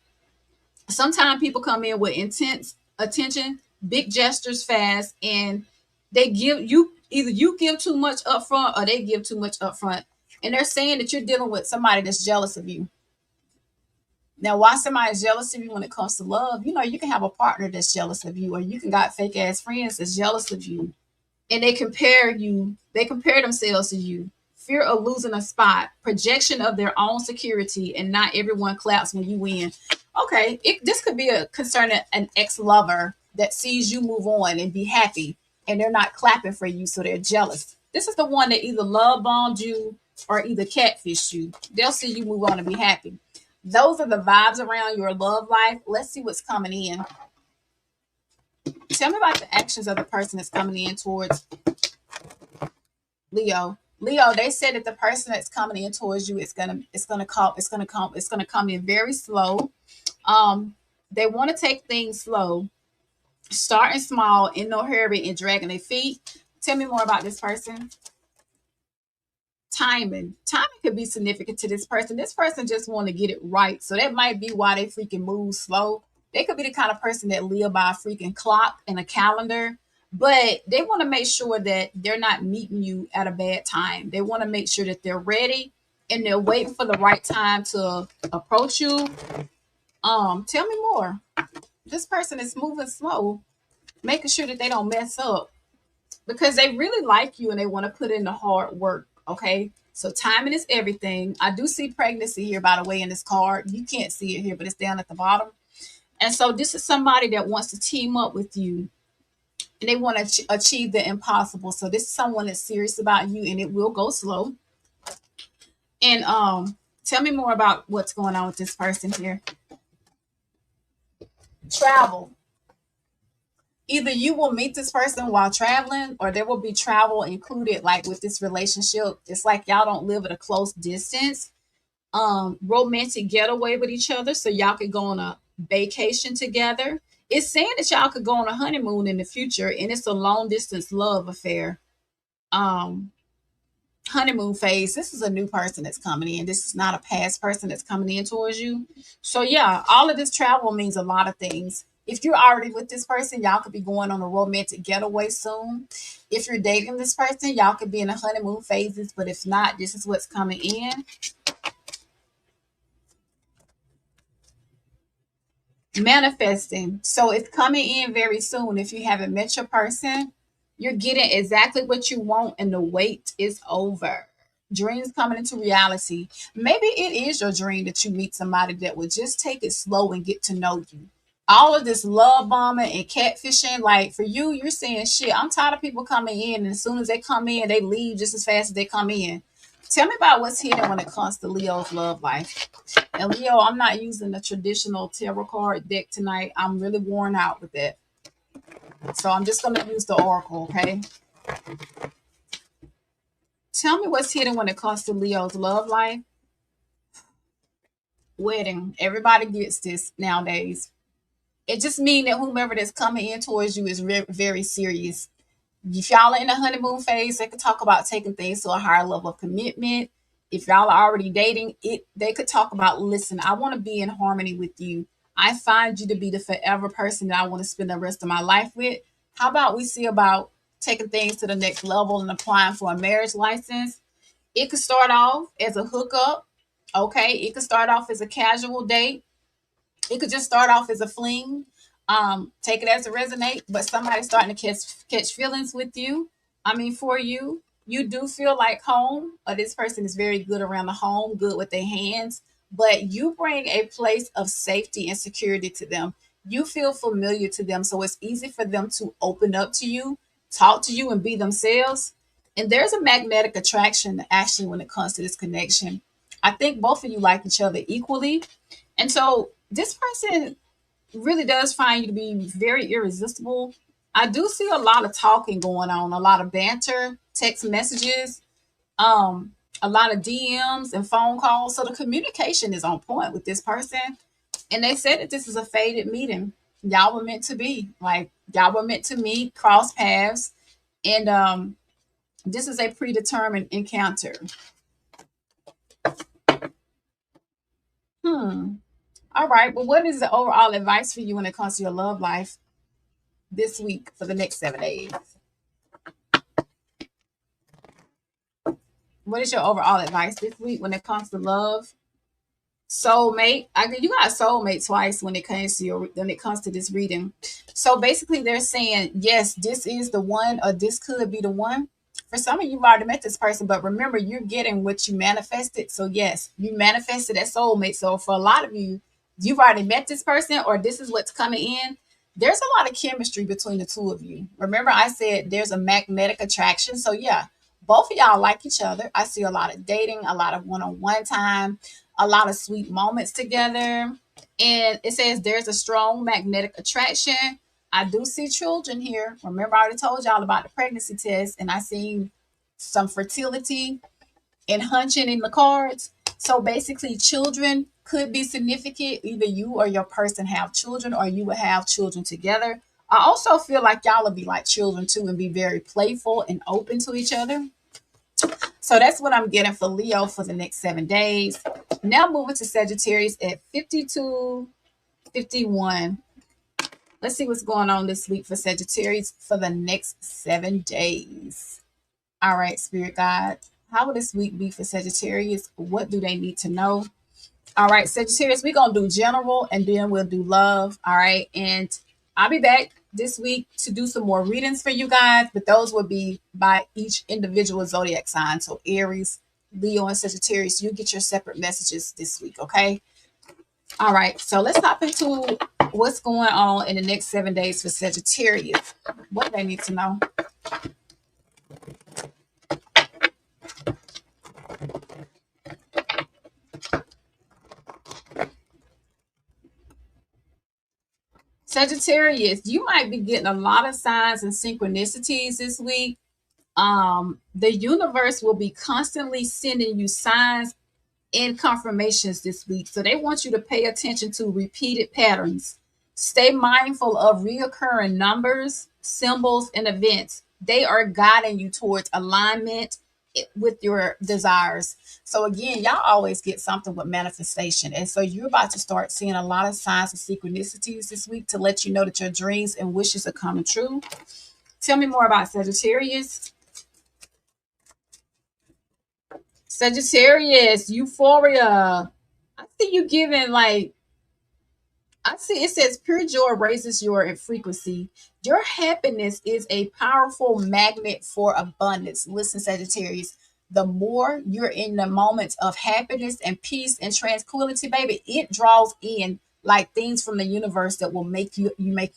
sometimes people come in with intense attention, big gestures fast, and they give you either you give too much upfront or they give too much upfront. And they're saying that you're dealing with somebody that's jealous of you. Now, why somebody's jealous of you when it comes to love, you can have a partner that's jealous of you, or you can got fake ass friends that's jealous of you. And they compare themselves to you. Fear of losing a spot, projection of their own security, and not everyone claps when you win. Okay, this could be a concerning an ex-lover that sees you move on and be happy, and they're not clapping for you, so they're jealous. This is the one that either love bombed you or either catfished you. They'll see you move on and be happy. Those are the vibes around your love life. Let's see what's coming in. Tell me about the actions of the person that's coming in towards Leo. Leo, they said that the person that's coming in towards you is gonna come in very slow. They want to take things slow, starting small, in no hurry, and dragging their feet. Tell me more about this person. Timing could be significant to this person. This person just want to get it right, so that might be why they freaking move slow. They could be the kind of person that live by a freaking clock and a calendar, but they want to make sure that they're not meeting you at a bad time. They want to make sure that they're ready and they're waiting for the right time to approach you. Tell me more. This person is moving slow, making sure that they don't mess up because they really like you and they want to put in the hard work. Okay. So timing is everything. I do see pregnancy here, by the way, in this card. You can't see it here, but it's down at the bottom. And so this is somebody that wants to team up with you and they want to achieve the impossible. So this is someone that's serious about you and it will go slow. And tell me more about what's going on with this person here. Travel. Either you will meet this person while traveling or there will be travel included, like with this relationship. It's like y'all don't live at a close distance. Romantic getaway with each other so y'all could go on a vacation together. It's saying that y'all could go on a honeymoon in the future and it's a long distance love affair. um Honeymoon phase. This is a new person that's coming in. This is not a past person that's coming in towards you. So yeah, all of this travel means a lot of things. If you're already with this person, y'all could be going on a romantic getaway soon. If you're dating this person, y'all could be in the honeymoon phases. But if not, this is what's coming in. Manifesting. So it's coming in very soon. If you haven't met your person, you're getting exactly what you want and the wait is over. Dreams coming into reality. Maybe it is your dream that you meet somebody that will just take it slow and get to know you. All of this love bombing and catfishing, like for you, you're saying shit. I'm tired of people coming in, and as soon as they come in, they leave just as fast as they come in. Tell me about what's hidden when it comes to Leo's love life. And Leo, I'm not using the traditional tarot card deck tonight. I'm really worn out with it. So I'm just going to use the oracle, okay? Tell me what's hidden when it comes to Leo's love life. Wedding. Everybody gets this nowadays. It just means that whomever that's coming in towards you is very serious. If y'all are in the honeymoon phase, they could talk about taking things to a higher level of commitment. If y'all are already dating, they could talk about, listen, I want to be in harmony with you. I find you to be the forever person that I want to spend the rest of my life with. How about we see about taking things to the next level and applying for a marriage license? It could start off as a hookup. Okay. It could start off as a casual date. It could just start off as a fling. Take it as a resonate, but somebody's starting to catch feelings with you. I mean, for you, you do feel like home, or this person is very good around the home, good with their hands, but you bring a place of safety and security to them. You feel familiar to them, so it's easy for them to open up to you, talk to you, and be themselves. And there's a magnetic attraction actually when it comes to this connection. I think both of you like each other equally, and so this person really does find you to be very irresistible. I do see a lot of talking going on, a lot of banter, text messages, a lot of DMs and phone calls. So the communication is on point with this person. And they said that this is a fated meeting. Y'all were meant to be. Like y'all were meant to meet, cross paths, and this is a predetermined encounter. Hmm. All right. Well, what is the overall advice for you when it comes to your love life this week for the next 7 days? What is your overall advice this week when it comes to love? Soulmate. You got soulmate twice when it comes to this reading. So basically they're saying, yes, this is the one, or this could be the one. For some of you, you've already met this person, but remember, you're getting what you manifested. So yes, you manifested that soulmate. So for a lot of you, you've already met this person, or this is what's coming in. There's a lot of chemistry between the two of you. Remember, I said there's a magnetic attraction. So yeah, both of y'all like each other. I see a lot of dating, a lot of one-on-one time, a lot of sweet moments together. And it says there's a strong magnetic attraction. I do see children here. Remember, I already told y'all about the pregnancy test, and I seen some fertility and hunching in the cards. So basically, children could be significant. Either you or your person have children, or you would have children together. I also feel like y'all will be like children too, and be very playful and open to each other. So that's what I'm getting for Leo for the next 7 days. Now moving to Sagittarius at 52:51. Let's see what's going on this week for Sagittarius for the next 7 days. All right, Spirit God, how will this week be for Sagittarius? What do they need to know? All right, Sagittarius, we're going to do general and then we'll do love. All right. And I'll be back this week to do some more readings for you guys, but those will be by each individual zodiac sign. So Aries, Leo, and Sagittarius, you get your separate messages this week. Okay. All right. So let's hop into what's going on in the next 7 days for Sagittarius. What do they need to know? Sagittarius, you might be getting a lot of signs and synchronicities this week. The universe will be constantly sending you signs and confirmations this week. So they want you to pay attention to repeated patterns. Stay mindful of reoccurring numbers, symbols, and events. They are guiding you towards alignment with your desires. So again, y'all always get something with manifestation. And so you're about to start seeing a lot of signs of synchronicities this week to let you know that your dreams and wishes are coming true. Tell me more about Sagittarius. Sagittarius, euphoria. I see you giving like, I see it says pure joy raises your frequency. Your happiness is a powerful magnet for abundance. Listen, Sagittarius, the more you're in the moments of happiness and peace and tranquility, baby, it draws in like things from the universe that will make you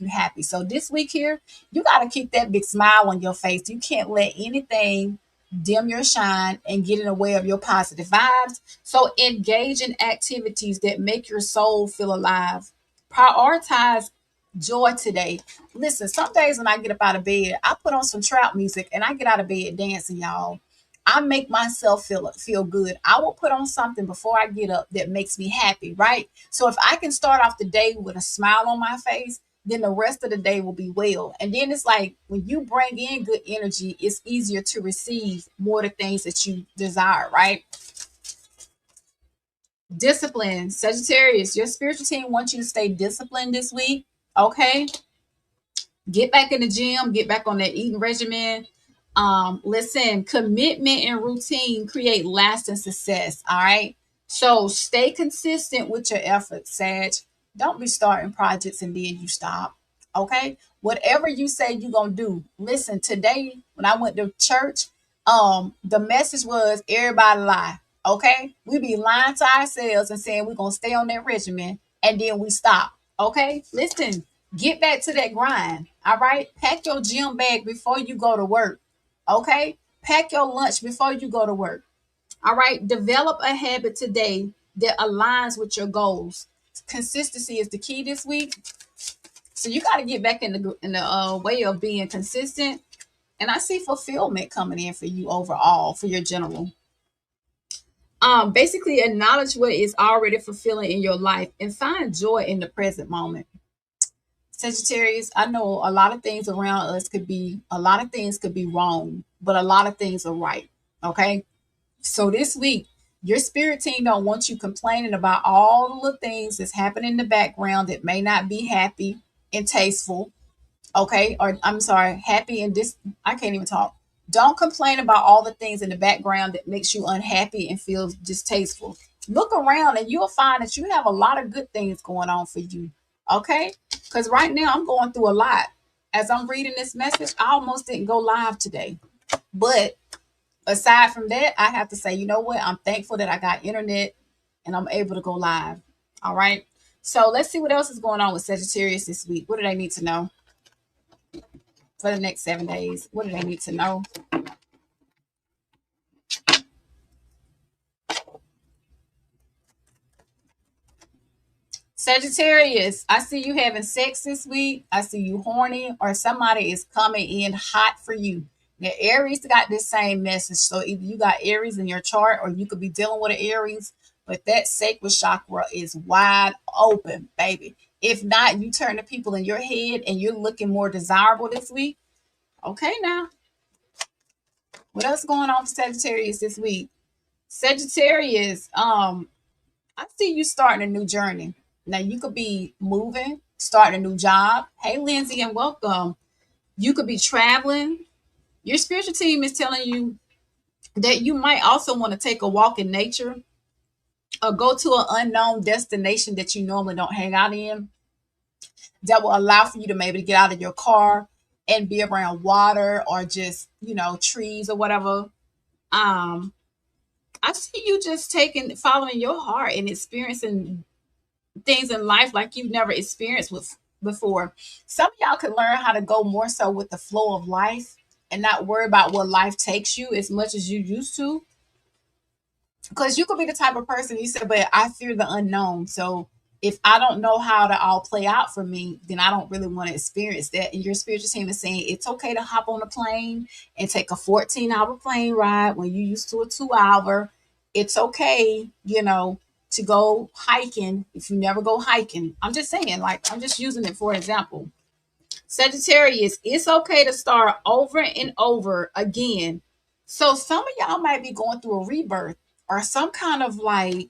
happy. So this week here, you got to keep that big smile on your face. You can't let anything dim your shine and get in the way of your positive vibes. So engage in activities that make your soul feel alive. Prioritize joy today. Listen, some days when I get up out of bed, I put on some trap music and I get out of bed dancing, y'all. I make myself feel good. I will put on something before I get up that makes me happy, right? So if I can start off the day with a smile on my face, then the rest of the day will be well. And then it's like when you bring in good energy, it's easier to receive more of the things that you desire, right? Discipline. Sagittarius, your spiritual team wants you to stay disciplined this week. Okay. Get back in the gym, get back on that eating regimen. Listen, commitment and routine create lasting success. All right. So stay consistent with your efforts, Sag. Don't be starting projects and then you stop. Okay. Whatever you say you're gonna do. Listen, today when I went to church, the message was everybody lie. Okay. We be lying to ourselves and saying we're gonna stay on that regimen and then we stop. Okay. Listen, get back to that grind. All right. Pack your gym bag before you go to work. Okay. Pack your lunch before you go to work. All right. Develop a habit today that aligns with your goals. Consistency is the key this week. So you got to get back in the way of being consistent. And I see fulfillment coming in for you overall for your general. Basically acknowledge what is already fulfilling in your life and find joy in the present moment. Sagittarius, I know a lot of things around us a lot of things could be wrong, but a lot of things are right. Okay. So this week, your spirit team don't want you complaining about all the things that's happening in the background that may not be happy and tasteful. Okay. Or I'm sorry, happy and I can't even talk. Don't complain about all the things in the background that makes you unhappy and feels distasteful. Look around and you'll find that you have a lot of good things going on for you. Okay. Because right now I'm going through a lot. As I'm reading this message, I almost didn't go live today. But aside from that, I have to say, you know what? I'm thankful that I got internet and I'm able to go live. All right. So let's see what else is going on with Sagittarius this week. What do they need to know for the next 7 days? What do they need to know? Sagittarius, I see you having sex this week. I see you horny, or somebody is coming in hot for you. Now, Aries got this same message. So either you got Aries in your chart, or you could be dealing with an Aries, but that sacral chakra is wide open, baby. If not, you turn the people in your head and you're looking more desirable this week. Okay, now, what else going on for Sagittarius this week? Sagittarius, I see you starting a new journey. Now you could be moving, starting a new job. Hey, Lindsay, and welcome. You could be traveling. Your spiritual team is telling you that you might also want to take a walk in nature or go to an unknown destination that you normally don't hang out in. That will allow for you to maybe get out of your car and be around water or just, trees or whatever. Um, I see you just following your heart and experiencing things in life like you've never experienced with before. Some of y'all can learn how to go more so with the flow of life and not worry about what life takes you as much as you used to. Because you could be the type of person you said, but I fear the unknown. So if I don't know how to all play out for me, then I don't really want to experience that. And your spiritual team is saying it's okay to hop on a plane and take a 14-hour plane ride when you used to a 2 hour. It's okay, to go hiking if you never go hiking. I'm just saying, like, I'm just using it for example. Sagittarius, it's okay to start over and over again. So some of y'all might be going through a rebirth or some kind of like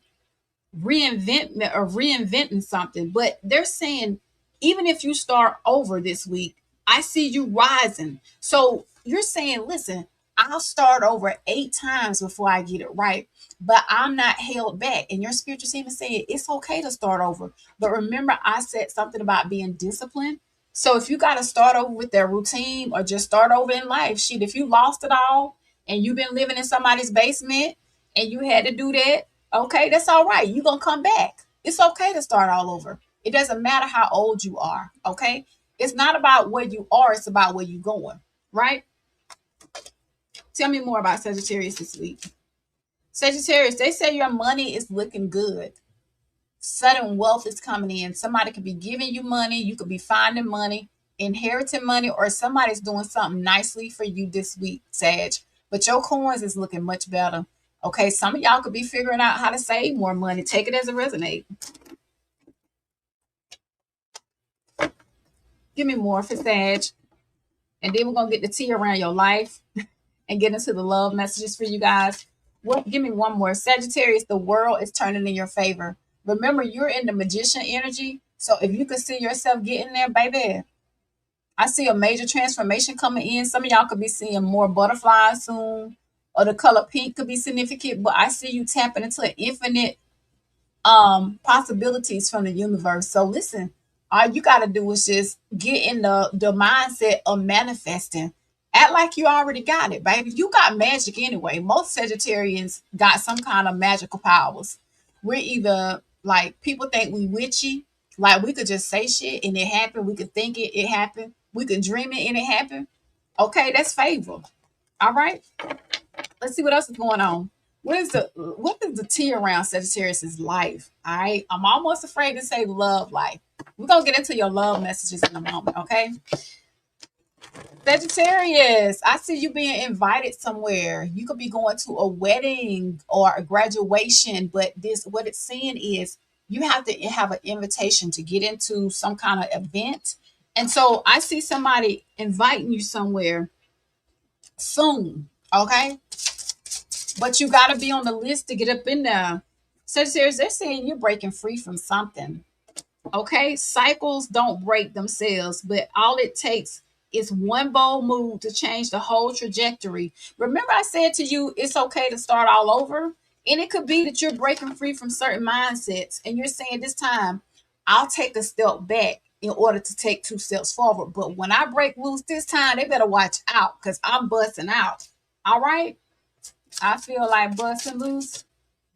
reinventing something, but they're saying even if you start over this week, I see you rising. So you're saying, listen, I'll start over 8 times before I get it right, but I'm not held back. And your spiritual team is saying it's okay to start over, but remember I said something about being disciplined. So if you got to start over with their routine or just start over in life, shit, if you lost it all and you've been living in somebody's basement and you had to do that, okay, that's all right. You're going to come back. It's okay to start all over. It doesn't matter how old you are, okay? It's not about where you are, it's about where you're going, right? Tell me more about Sagittarius this week. Sagittarius, they say your money is looking good. Sudden wealth is coming in. Somebody could be giving you money. You could be finding money, inheriting money, or somebody's doing something nicely for you this week, Sag. But your coins is looking much better. Okay, some of y'all could be figuring out how to save more money. Take it as a resonate. Give me more for Sag. And then we're going to get the tea around your life and get into the love messages for you guys. Give me one more. Sagittarius, the world is turning in your favor. Remember, you're in the magician energy. So if you can see yourself getting there, baby, I see a major transformation coming in. Some of y'all could be seeing more butterflies soon, or the color pink could be significant. But I see you tapping into an infinite possibilities from the universe. So listen, all you got to do is just get in the mindset of manifesting. Act like you already got it, baby. You got magic anyway. Most Sagittarians got some kind of magical powers. We're either like, people think we witchy, like we could just say shit and it happened. We could think it happened. We could dream it and it happened. Okay, that's favor. All right. Let's see what else is going on. What is the T around Sagittarius's life? All right. I'm almost afraid to say love life. We're gonna get into your love messages in a moment, okay? Sagittarius, I see you being invited somewhere. You could be going to a wedding or a graduation, but this what it's saying is you have to have an invitation to get into some kind of event. And so I see somebody inviting you somewhere soon, okay? But you got to be on the list to get up in there. Sagittarius, they're saying you're breaking free from something. Okay, cycles don't break themselves, but all it takes is one bold move to change the whole trajectory. Remember, I said to you, it's okay to start all over. And it could be that you're breaking free from certain mindsets and you're saying, this time, I'll take a step back in order to take two steps forward. But when I break loose this time, they better watch out because I'm busting out. All right. I feel like busting loose.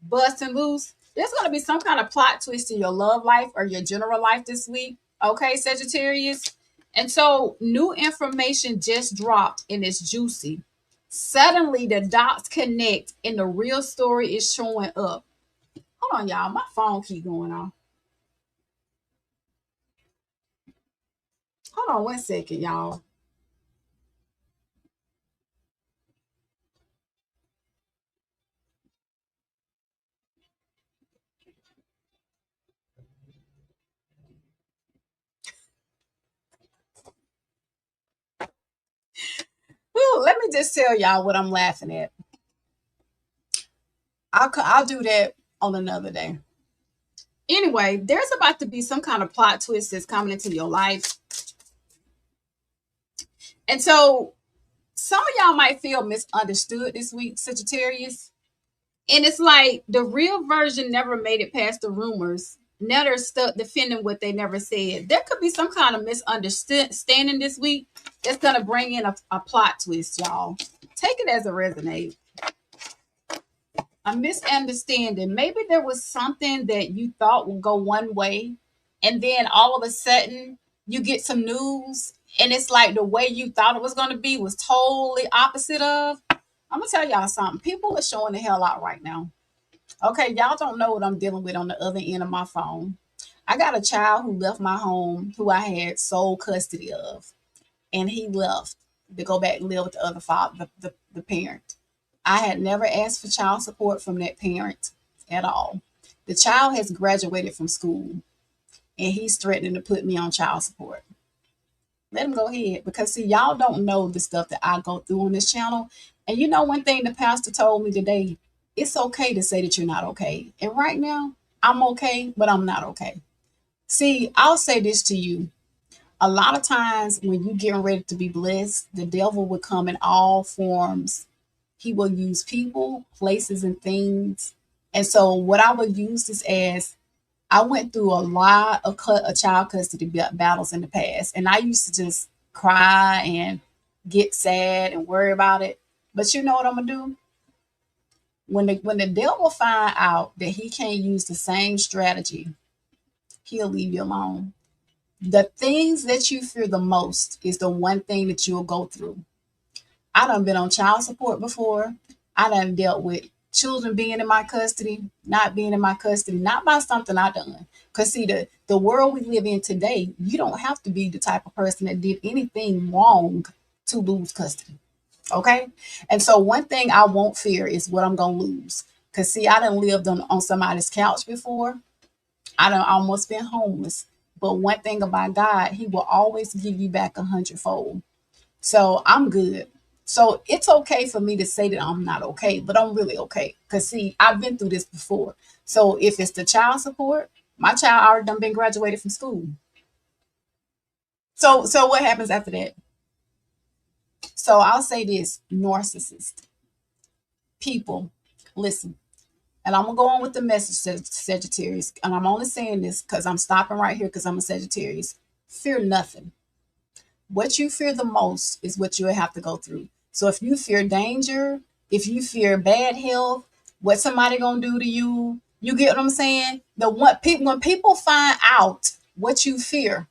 There's going to be some kind of plot twist in your love life or your general life this week. Okay, Sagittarius. And so new information just dropped and it's juicy. Suddenly the dots connect and the real story is showing up. Hold on, y'all. My phone keep going off. Hold on one second, y'all. Ooh, let me just tell y'all what I'm laughing at. I'll do that on another day. Anyway, there's about to be some kind of plot twist that's coming into your life. And so some of y'all might feel misunderstood this week, Sagittarius. And it's like the real version never made it past the rumors. Now they're stuck defending what they never said. There could be some kind of misunderstanding this week that's going to bring in a plot twist, y'all. Take it as a resonate. A misunderstanding. Maybe there was something that you thought would go one way, and then all of a sudden you get some news, and it's like the way you thought it was going to be was totally opposite of. I'm gonna tell y'all something. People are showing the hell out right now. Okay, y'all don't know what I'm dealing with on the other end of my phone. I got a child who left my home, who I had sole custody of, and he left to go back and live with the other father, the parent. I had never asked for child support from that parent at all. The child has graduated from school and he's threatening to put me on child support. Let him go ahead because see, y'all don't know the stuff that I go through on this channel. And you know, one thing the pastor told me today, it's okay to say that you're not okay. And right now, I'm okay, but I'm not okay. See, I'll say this to you. A lot of times when you getting ready to be blessed, the devil will come in all forms. He will use people, places, and things. And so what I would use this as, I went through a lot of child custody battles in the past, and I used to just cry and get sad and worry about it. But you know what I'm gonna do? When the devil find out that he can't use the same strategy, he'll leave you alone. The things that you fear the most is the one thing that you'll go through. I done been on child support before. I done dealt with children being in my custody, not being in my custody, not by something I done. Because see, the world we live in today, you don't have to be the type of person that did anything wrong to lose custody. Okay. And so one thing I won't fear is what I'm gonna lose. Cause see, I done lived on somebody's couch before. I done almost been homeless. But one thing about God, he will always give you back 100-fold. So I'm good. So it's okay for me to say that I'm not okay, but I'm really okay. Because see, I've been through this before. So if it's the child support, my child already done been graduated from school. So what happens after that? So I'll say this: narcissist people, listen. And I'm gonna go on with the message, Sagittarius. And I'm only saying this because I'm stopping right here because I'm a Sagittarius. Fear nothing. What you fear the most is what you'll have to go through. So if you fear danger, if you fear bad health, what somebody gonna do to you, you get what I'm saying? The what people when people find out what you fear,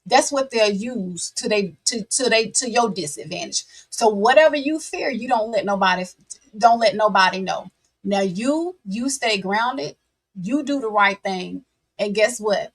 that's what they'll use to your disadvantage. So whatever you fear, you don't let nobody know. Now you stay grounded, you do the right thing, and guess what?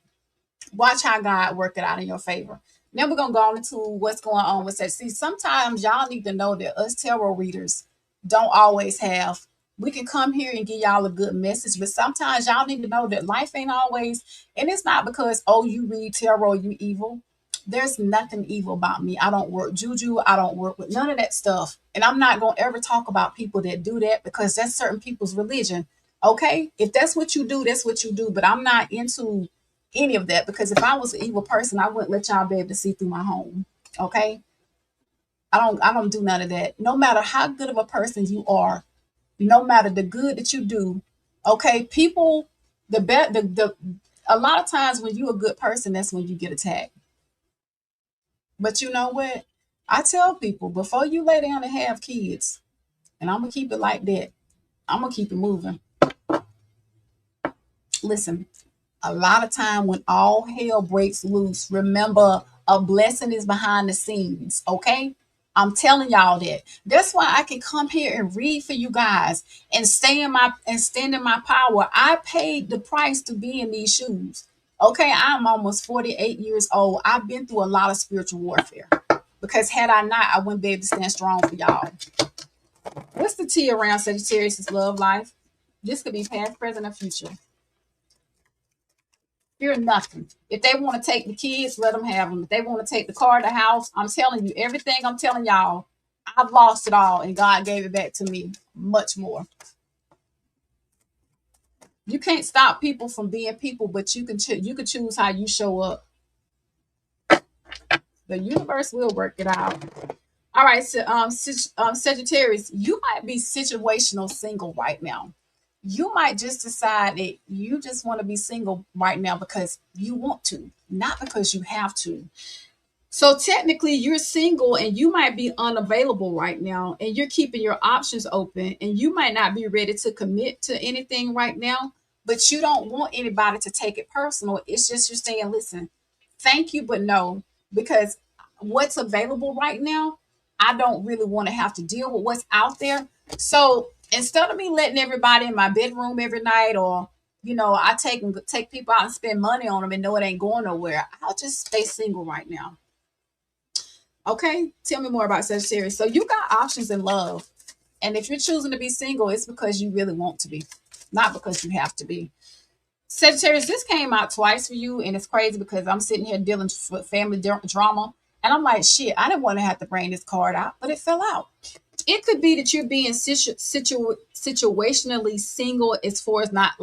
Watch how God work it out in your favor. Now we're gonna go on into what's going on with that. See, sometimes y'all need to know that us tarot readers don't always have. We can come here and give y'all a good message, but sometimes y'all need to know that life ain't always. And it's not because oh you read tarot you evil. There's nothing evil about me. I don't work juju. I don't work with none of that stuff. And I'm not gonna ever talk about people that do that because that's certain people's religion. Okay, if that's what you do, that's what you do. But I'm not into any of that because if I was an evil person, I wouldn't let y'all be able to see through my home. Okay. I don't do none of that. No matter how good of a person you are, no matter the good that you do, okay, people the a lot of times when you're a good person, that's when you get attacked. But you know what? I tell people before you lay down and have kids, and I'm gonna keep it like that, I'm gonna keep it moving. Listen, a lot of time when all hell breaks loose, remember a blessing is behind the scenes. Okay. I'm telling y'all that. That's why I can come here and read for you guys and stand in my power. I paid the price to be in these shoes. Okay, I'm almost 48 years old. I've been through a lot of spiritual warfare. Because had I not, I wouldn't be able to stand strong for y'all. What's the T around Sagittarius' love life? This could be past, present, or future. Fear nothing. If they want to take the kids, let them have them. If they want to take the car, the house, I'm telling you, everything I'm telling y'all, I've lost it all and God gave it back to me much more. You can't stop people from being people, but you can choose how you show up. The universe will work it out. All right, so Sagittarius, you might be situational single right now. You might just decide that you just want to be single right now because you want to, not because you have to. So technically, you're single and you might be unavailable right now, and you're keeping your options open, and you might not be ready to commit to anything right now, but you don't want anybody to take it personal. It's just you're saying, listen, thank you, but no, because what's available right now, I don't really want to have to deal with what's out there. So instead of me letting everybody in my bedroom every night, or I take people out and spend money on them and know it ain't going nowhere, I'll just stay single right now. Okay, tell me more about Sagittarius. So you got options in love. And if you're choosing to be single, it's because you really want to be, not because you have to be. Sagittarius, this came out twice for you, and it's crazy because I'm sitting here dealing with family drama. And I'm like, shit, I didn't want to have to bring this card out, but it fell out. It could be that you're being situationally single as far as not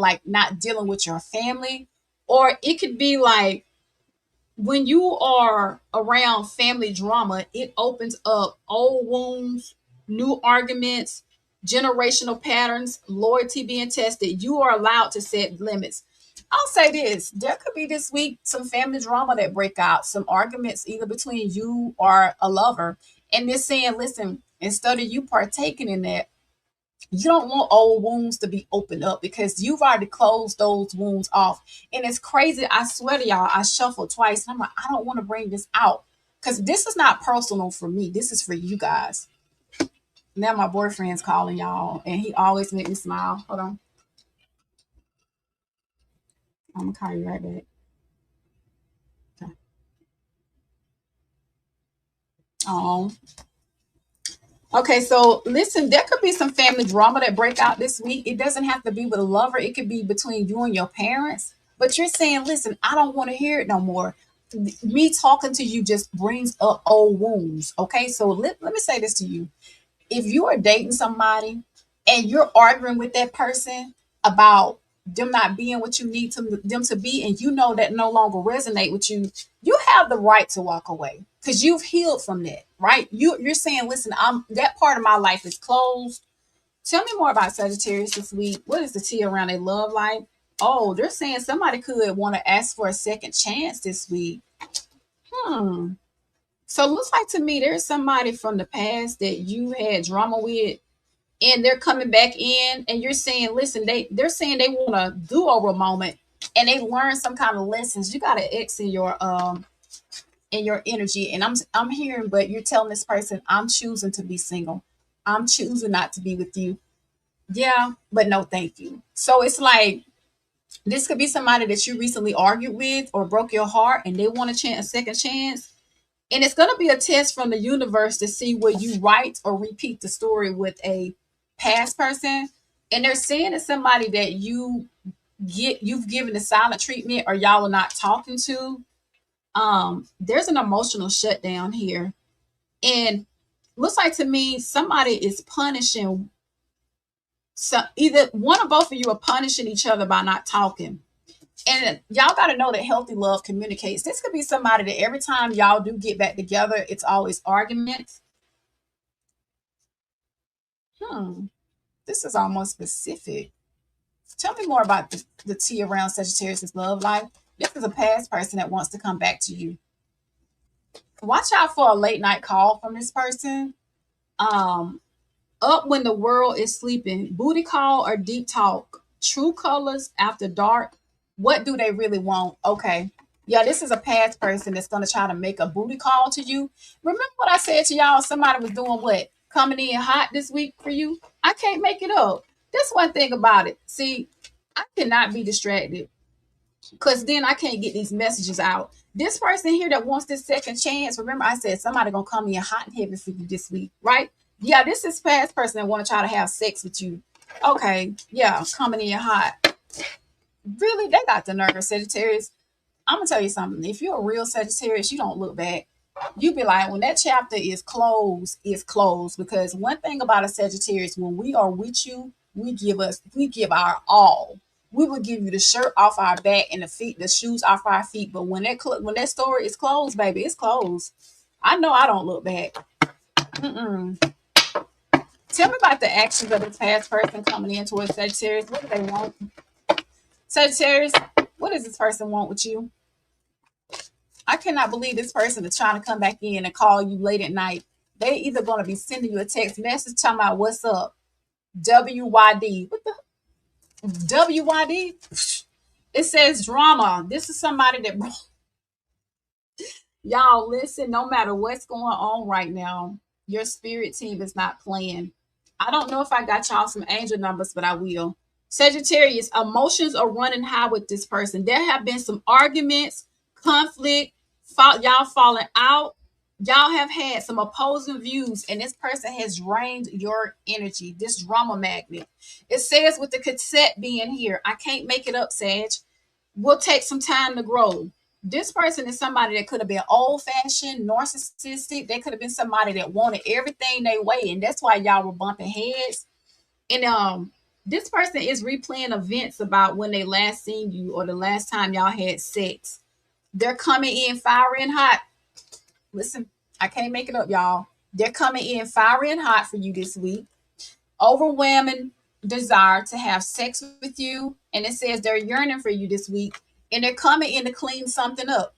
dealing with your family. Or it could be like when you are around family drama, it opens up old wounds, new arguments, generational patterns, loyalty being tested. You are allowed to set limits. I'll say this: there could be this week some family drama that break out, some arguments either between you or a lover, and they're saying, "Listen, instead of you partaking in that, you don't want old wounds to be opened up because you've already closed those wounds off." And it's crazy. I swear to y'all, I shuffled twice. And I'm like, I don't want to bring this out because this is not personal for me. This is for you guys. Now my boyfriend's calling y'all, and he always make me smile. Hold on, I'm gonna call you right back. Okay. Oh, okay. So listen, there could be some family drama that break out this week. It doesn't have to be with a lover. It could be between you and your parents. But you're saying, listen, I don't want to hear it no more. Me talking to you just brings up old wounds. Okay. So let me say this to you. If you are dating somebody and you're arguing with that person about them not being what you need them to be, and you know that no longer resonate with you, you have the right to walk away because you've healed from that, right? You're saying, listen, I'm that part of my life is closed. Tell me more about Sagittarius this week. What is the tea around their love life? Oh, they're saying somebody could want to ask for a second chance this week. Hmm. So it looks like to me there's somebody from the past that you had drama with, and they're coming back in, and you're saying, listen, they're saying they want a do-over moment, and they learn some kind of lessons. You got an X in your energy, and I'm hearing, but you're telling this person, I'm choosing to be single. I'm choosing not to be with you. Yeah, but no, thank you. So it's like this could be somebody that you recently argued with or broke your heart, and they want a second chance. And it's going to be a test from the universe to see where you write or repeat the story with a past person. And they're saying it's somebody that you've given the silent treatment, or y'all are not talking to. There's an emotional shutdown here. And looks like to me somebody is punishing, so either one or both of you are punishing each other by not talking. And y'all got to know that healthy love communicates. This could be somebody that every time y'all do get back together, it's always arguments. Hmm. This is almost specific. Tell me more about the tea around Sagittarius' love life. This is a past person that wants to come back to you. Watch out for a late night call from this person. Um, Up when the world is sleeping, booty call or deep talk, true colors after dark. What do they really want? Okay. Yeah, this is a past person that's going to try to make a booty call to you. Remember what I said to y'all? Somebody was doing what? Coming in hot this week for you? I can't make it up. That's one thing about it. See, I cannot be distracted because then I can't get these messages out. This person here that wants this second chance, remember I said somebody gonna come in hot and heavy for you this week, right? Yeah, this is past person that want to try to have sex with you. Okay, yeah, coming in hot. Really, they got the nerve, Sagittarius. I'm gonna tell you something. If you're a real Sagittarius, you don't look back. You be like, when that chapter is closed, it's closed. Because one thing about a Sagittarius, when we are with you, we give our all. We will give you the shirt off our back and the shoes off our feet. But when that story is closed, baby, it's closed. I know I don't look back. Mm-mm. Tell me about the actions of this past person coming in towards Sagittarius. What do they want? Sagittarius, what does this person want with you? I cannot believe this person is trying to come back in and call you late at night. They either going to be sending you a text message talking about what's up. WYD. What the WYD? It says drama. This is somebody that y'all listen, no matter what's going on right now, your spirit team is not playing. I don't know if I got y'all some angel numbers, but I will. Sagittarius, emotions are running high with this person. There have been some arguments, conflict, y'all falling out. Y'all have had some opposing views, and this person has drained your energy, this drama magnet. It says with the cassette being here, I can't make it up, Sag. Will take some time to grow. This person is somebody that could have been old fashioned, narcissistic. They could have been somebody that wanted everything they way, and that's why y'all were bumping heads. And this person is replaying events about when they last seen you or the last time y'all had sex. They're coming in fiery and hot. Listen, I can't make it up, y'all. They're coming in fiery and hot for you this week. Overwhelming desire to have sex with you. And it says they're yearning for you this week. And they're coming in to clean something up.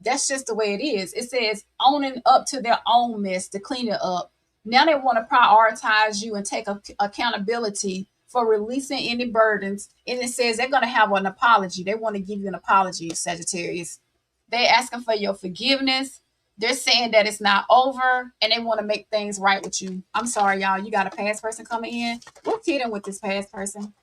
That's just the way it is. It says owning up to their own mess to clean it up. Now they want to prioritize you and take accountability for releasing any burdens. And it says they're going to have an apology. They want to give you an apology, Sagittarius. They're asking for your forgiveness. They're saying that it's not over and they want to make things right with you. I'm sorry, y'all. You got a past person coming in. What's hidden with this past person?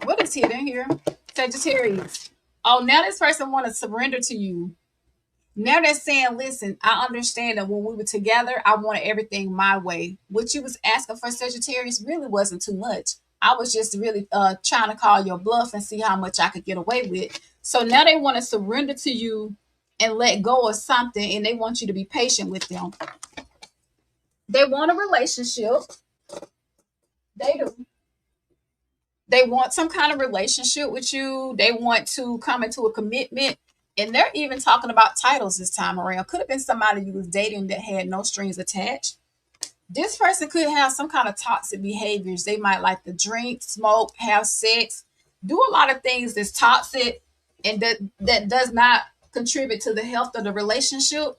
What is hidden here? Sagittarius. Oh, now this person want to surrender to you. Now they're saying, listen, I understand that when we were together, I wanted everything my way. What you was asking for, Sagittarius, really wasn't too much. I was just really trying to call your bluff and see how much I could get away with. So now they want to surrender to you and let go of something, and they want you to be patient with them. They want a relationship. They do. They want some kind of relationship with you. They want to come into a commitment. And they're even talking about titles this time around. Could have been somebody you was dating that had no strings attached. This person could have some kind of toxic behaviors. They might like to drink, smoke, have sex, do a lot of things that's toxic and that does not contribute to the health of the relationship.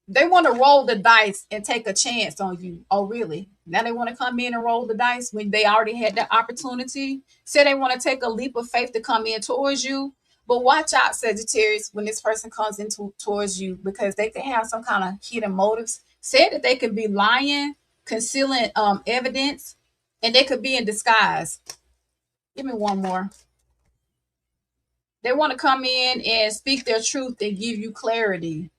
They want to roll the dice and take a chance on you. Oh, really? Now they want to come in and roll the dice when they already had the opportunity. Say they want to take a leap of faith to come in towards you. But watch out, Sagittarius, when this person comes into towards you, because they can have some kind of hidden motives. Say that they could be lying, concealing evidence, and they could be in disguise. Give me one more. They want to come in and speak their truth and give you clarity.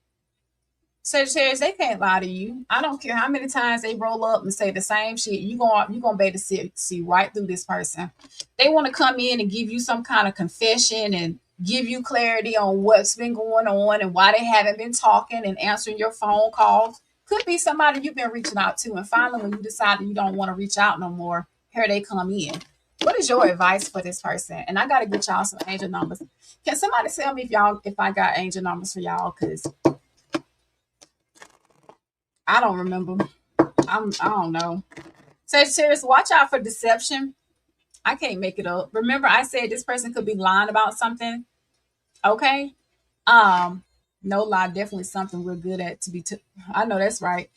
Sagittarius, they can't lie to you. I don't care how many times they roll up and say the same shit. You gonna be able to see right through this person. They want to come in and give you some kind of confession and give you clarity on what's been going on and why they haven't been talking and answering your phone calls. Could be somebody you've been reaching out to, and finally, when you decide that you don't want to reach out no more, here they come in. What is your advice for this person? And I gotta get y'all some angel numbers. Can somebody tell me if I got angel numbers for y'all? Because I don't remember. I don't know. Sagittarius, watch out for deception. I can't make it up. Remember, I said this person could be lying about something. Okay. Um, no lie, definitely something we're good at to be. I know that's right.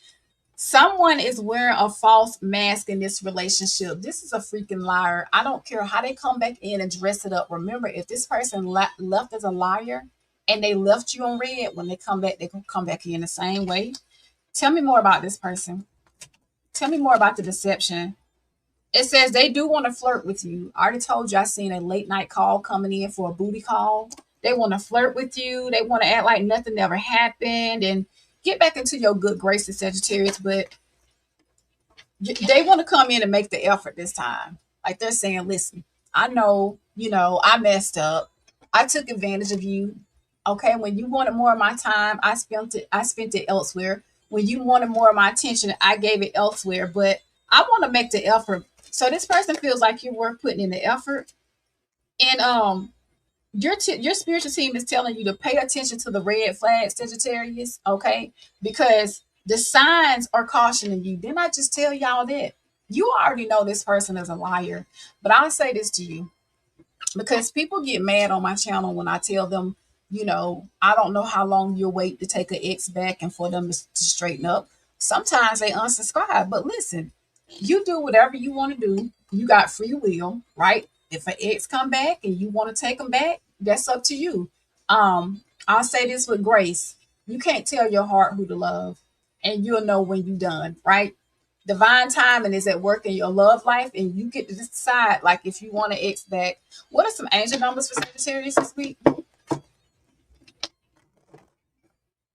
Someone is wearing a false mask in this relationship. This is a freaking liar. I don't care how they come back in and dress it up. Remember, if this person left as a liar and they left you on red, when they come back, they can come back in the same way. Tell me more about this person. Tell me more about the deception. It says they do want to flirt with you. I already told you I seen a late night call coming in for a booty call. They want to flirt with you. They want to act like nothing ever happened and get back into your good graces, Sagittarius. But they want to come in and make the effort this time. Like they're saying, listen, I know, I messed up. I took advantage of you. Okay, when you wanted more of my time, I spent it elsewhere. When you wanted more of my attention, I gave it elsewhere. But I want to make the effort. So this person feels like you're worth putting in the effort. And your spiritual team is telling you to pay attention to the red flags, Sagittarius, okay? Because the signs are cautioning you. Didn't I just tell y'all that? You already know this person is a liar. But I'll say this to you, because people get mad on my channel when I tell them, I don't know how long you'll wait to take an ex back and for them to straighten up. Sometimes they unsubscribe. But listen, you do whatever you want to do. You got free will, right? If an ex come back and you want to take them back, that's up to you. I'll say this with grace. You can't tell your heart who to love, and you'll know when you're done, right? Divine timing is at work in your love life, and you get to decide, like, if you want an ex back. What are some angel numbers for Sagittarius this week?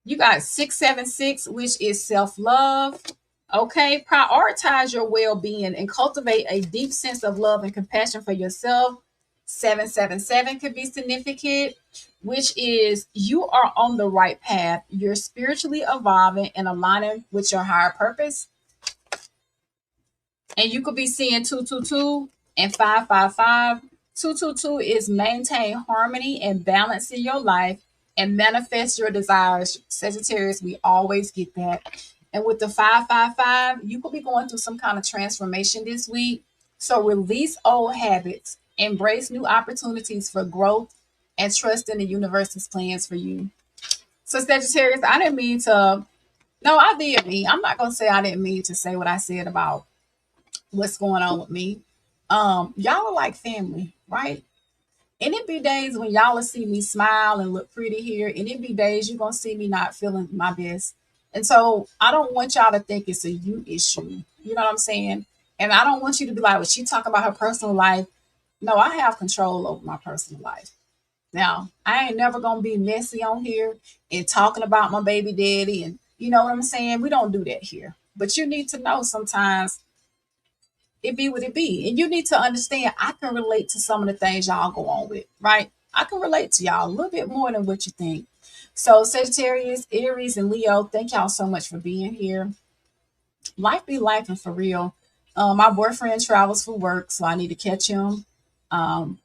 You got 676, which is self-love. Okay, prioritize your well-being and cultivate a deep sense of love and compassion for yourself. 777 could be significant, which is you are on the right path. You're spiritually evolving and aligning with your higher purpose. And you could be seeing 222 and 555. 222 is maintain harmony and balance in your life and manifest your desires. Sagittarius, we always get that. And with the 555, you could be going through some kind of transformation this week. So release old habits, embrace new opportunities for growth, and trust in the universe's plans for you. So Sagittarius, I didn't mean to. No, I did mean. I'm not gonna say I didn't mean to say what I said about what's going on with me. Y'all are like family, right? And it be days when y'all will see me smile and look pretty here, and it be days you're gonna see me not feeling my best. And so I don't want y'all to think it's a you issue. You know what I'm saying? And I don't want you to be like, well, she talking about her personal life. No, I have control over my personal life. Now, I ain't never gonna be messy on here and talking about my baby daddy, and you know what I'm saying? We don't do that here. But you need to know sometimes it be what it be. And you need to understand I can relate to some of the things y'all go on with, right? I can relate to y'all a little bit more than what you think. So Sagittarius, Aries, and Leo, thank y'all so much for being here. Life be life and for real. My boyfriend travels for work, so I need to catch him. Um,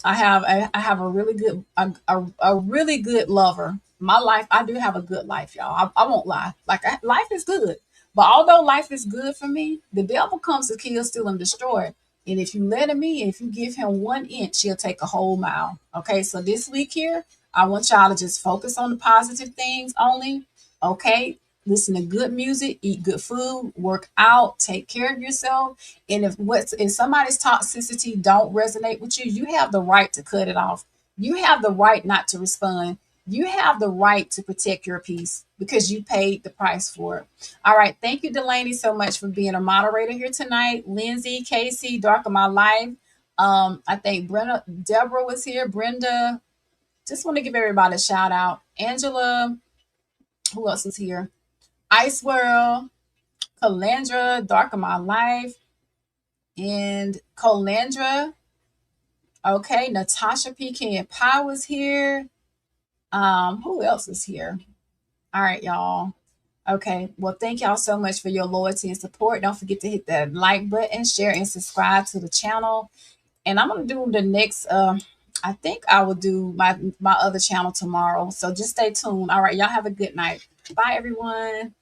I have a really good a really good lover. My life, I do have a good life, y'all. I won't lie. Life is good, but although life is good for me, the devil comes to kill, steal, and destroy. And if you let him in, if you give him 1 inch, he'll take a whole mile. Okay, so this week here, I want y'all to just focus on the positive things only. Okay, listen to good music, eat good food, work out, take care of yourself. And if somebody's toxicity don't resonate with you, you have the right to cut it off. You have the right not to respond. You have the right to protect your peace because you paid the price for it. All right. Thank you, Delaney, so much for being a moderator here tonight. Lindsay, Casey, Dark of My Life. I think Brenda, Deborah was here. Brenda, just want to give everybody a shout out. Angela, who else is here? Ice World, Calandra, Dark of My Life, and Colandra. Okay, Natasha Pecan Pie was here. Who else is here? All right, y'all. Okay, well, thank y'all so much for your loyalty and support. Don't forget to hit that like button, share, and subscribe to the channel. And I'm gonna do the next. I think I will do my other channel tomorrow. So just stay tuned. All right, y'all have a good night. Bye, everyone.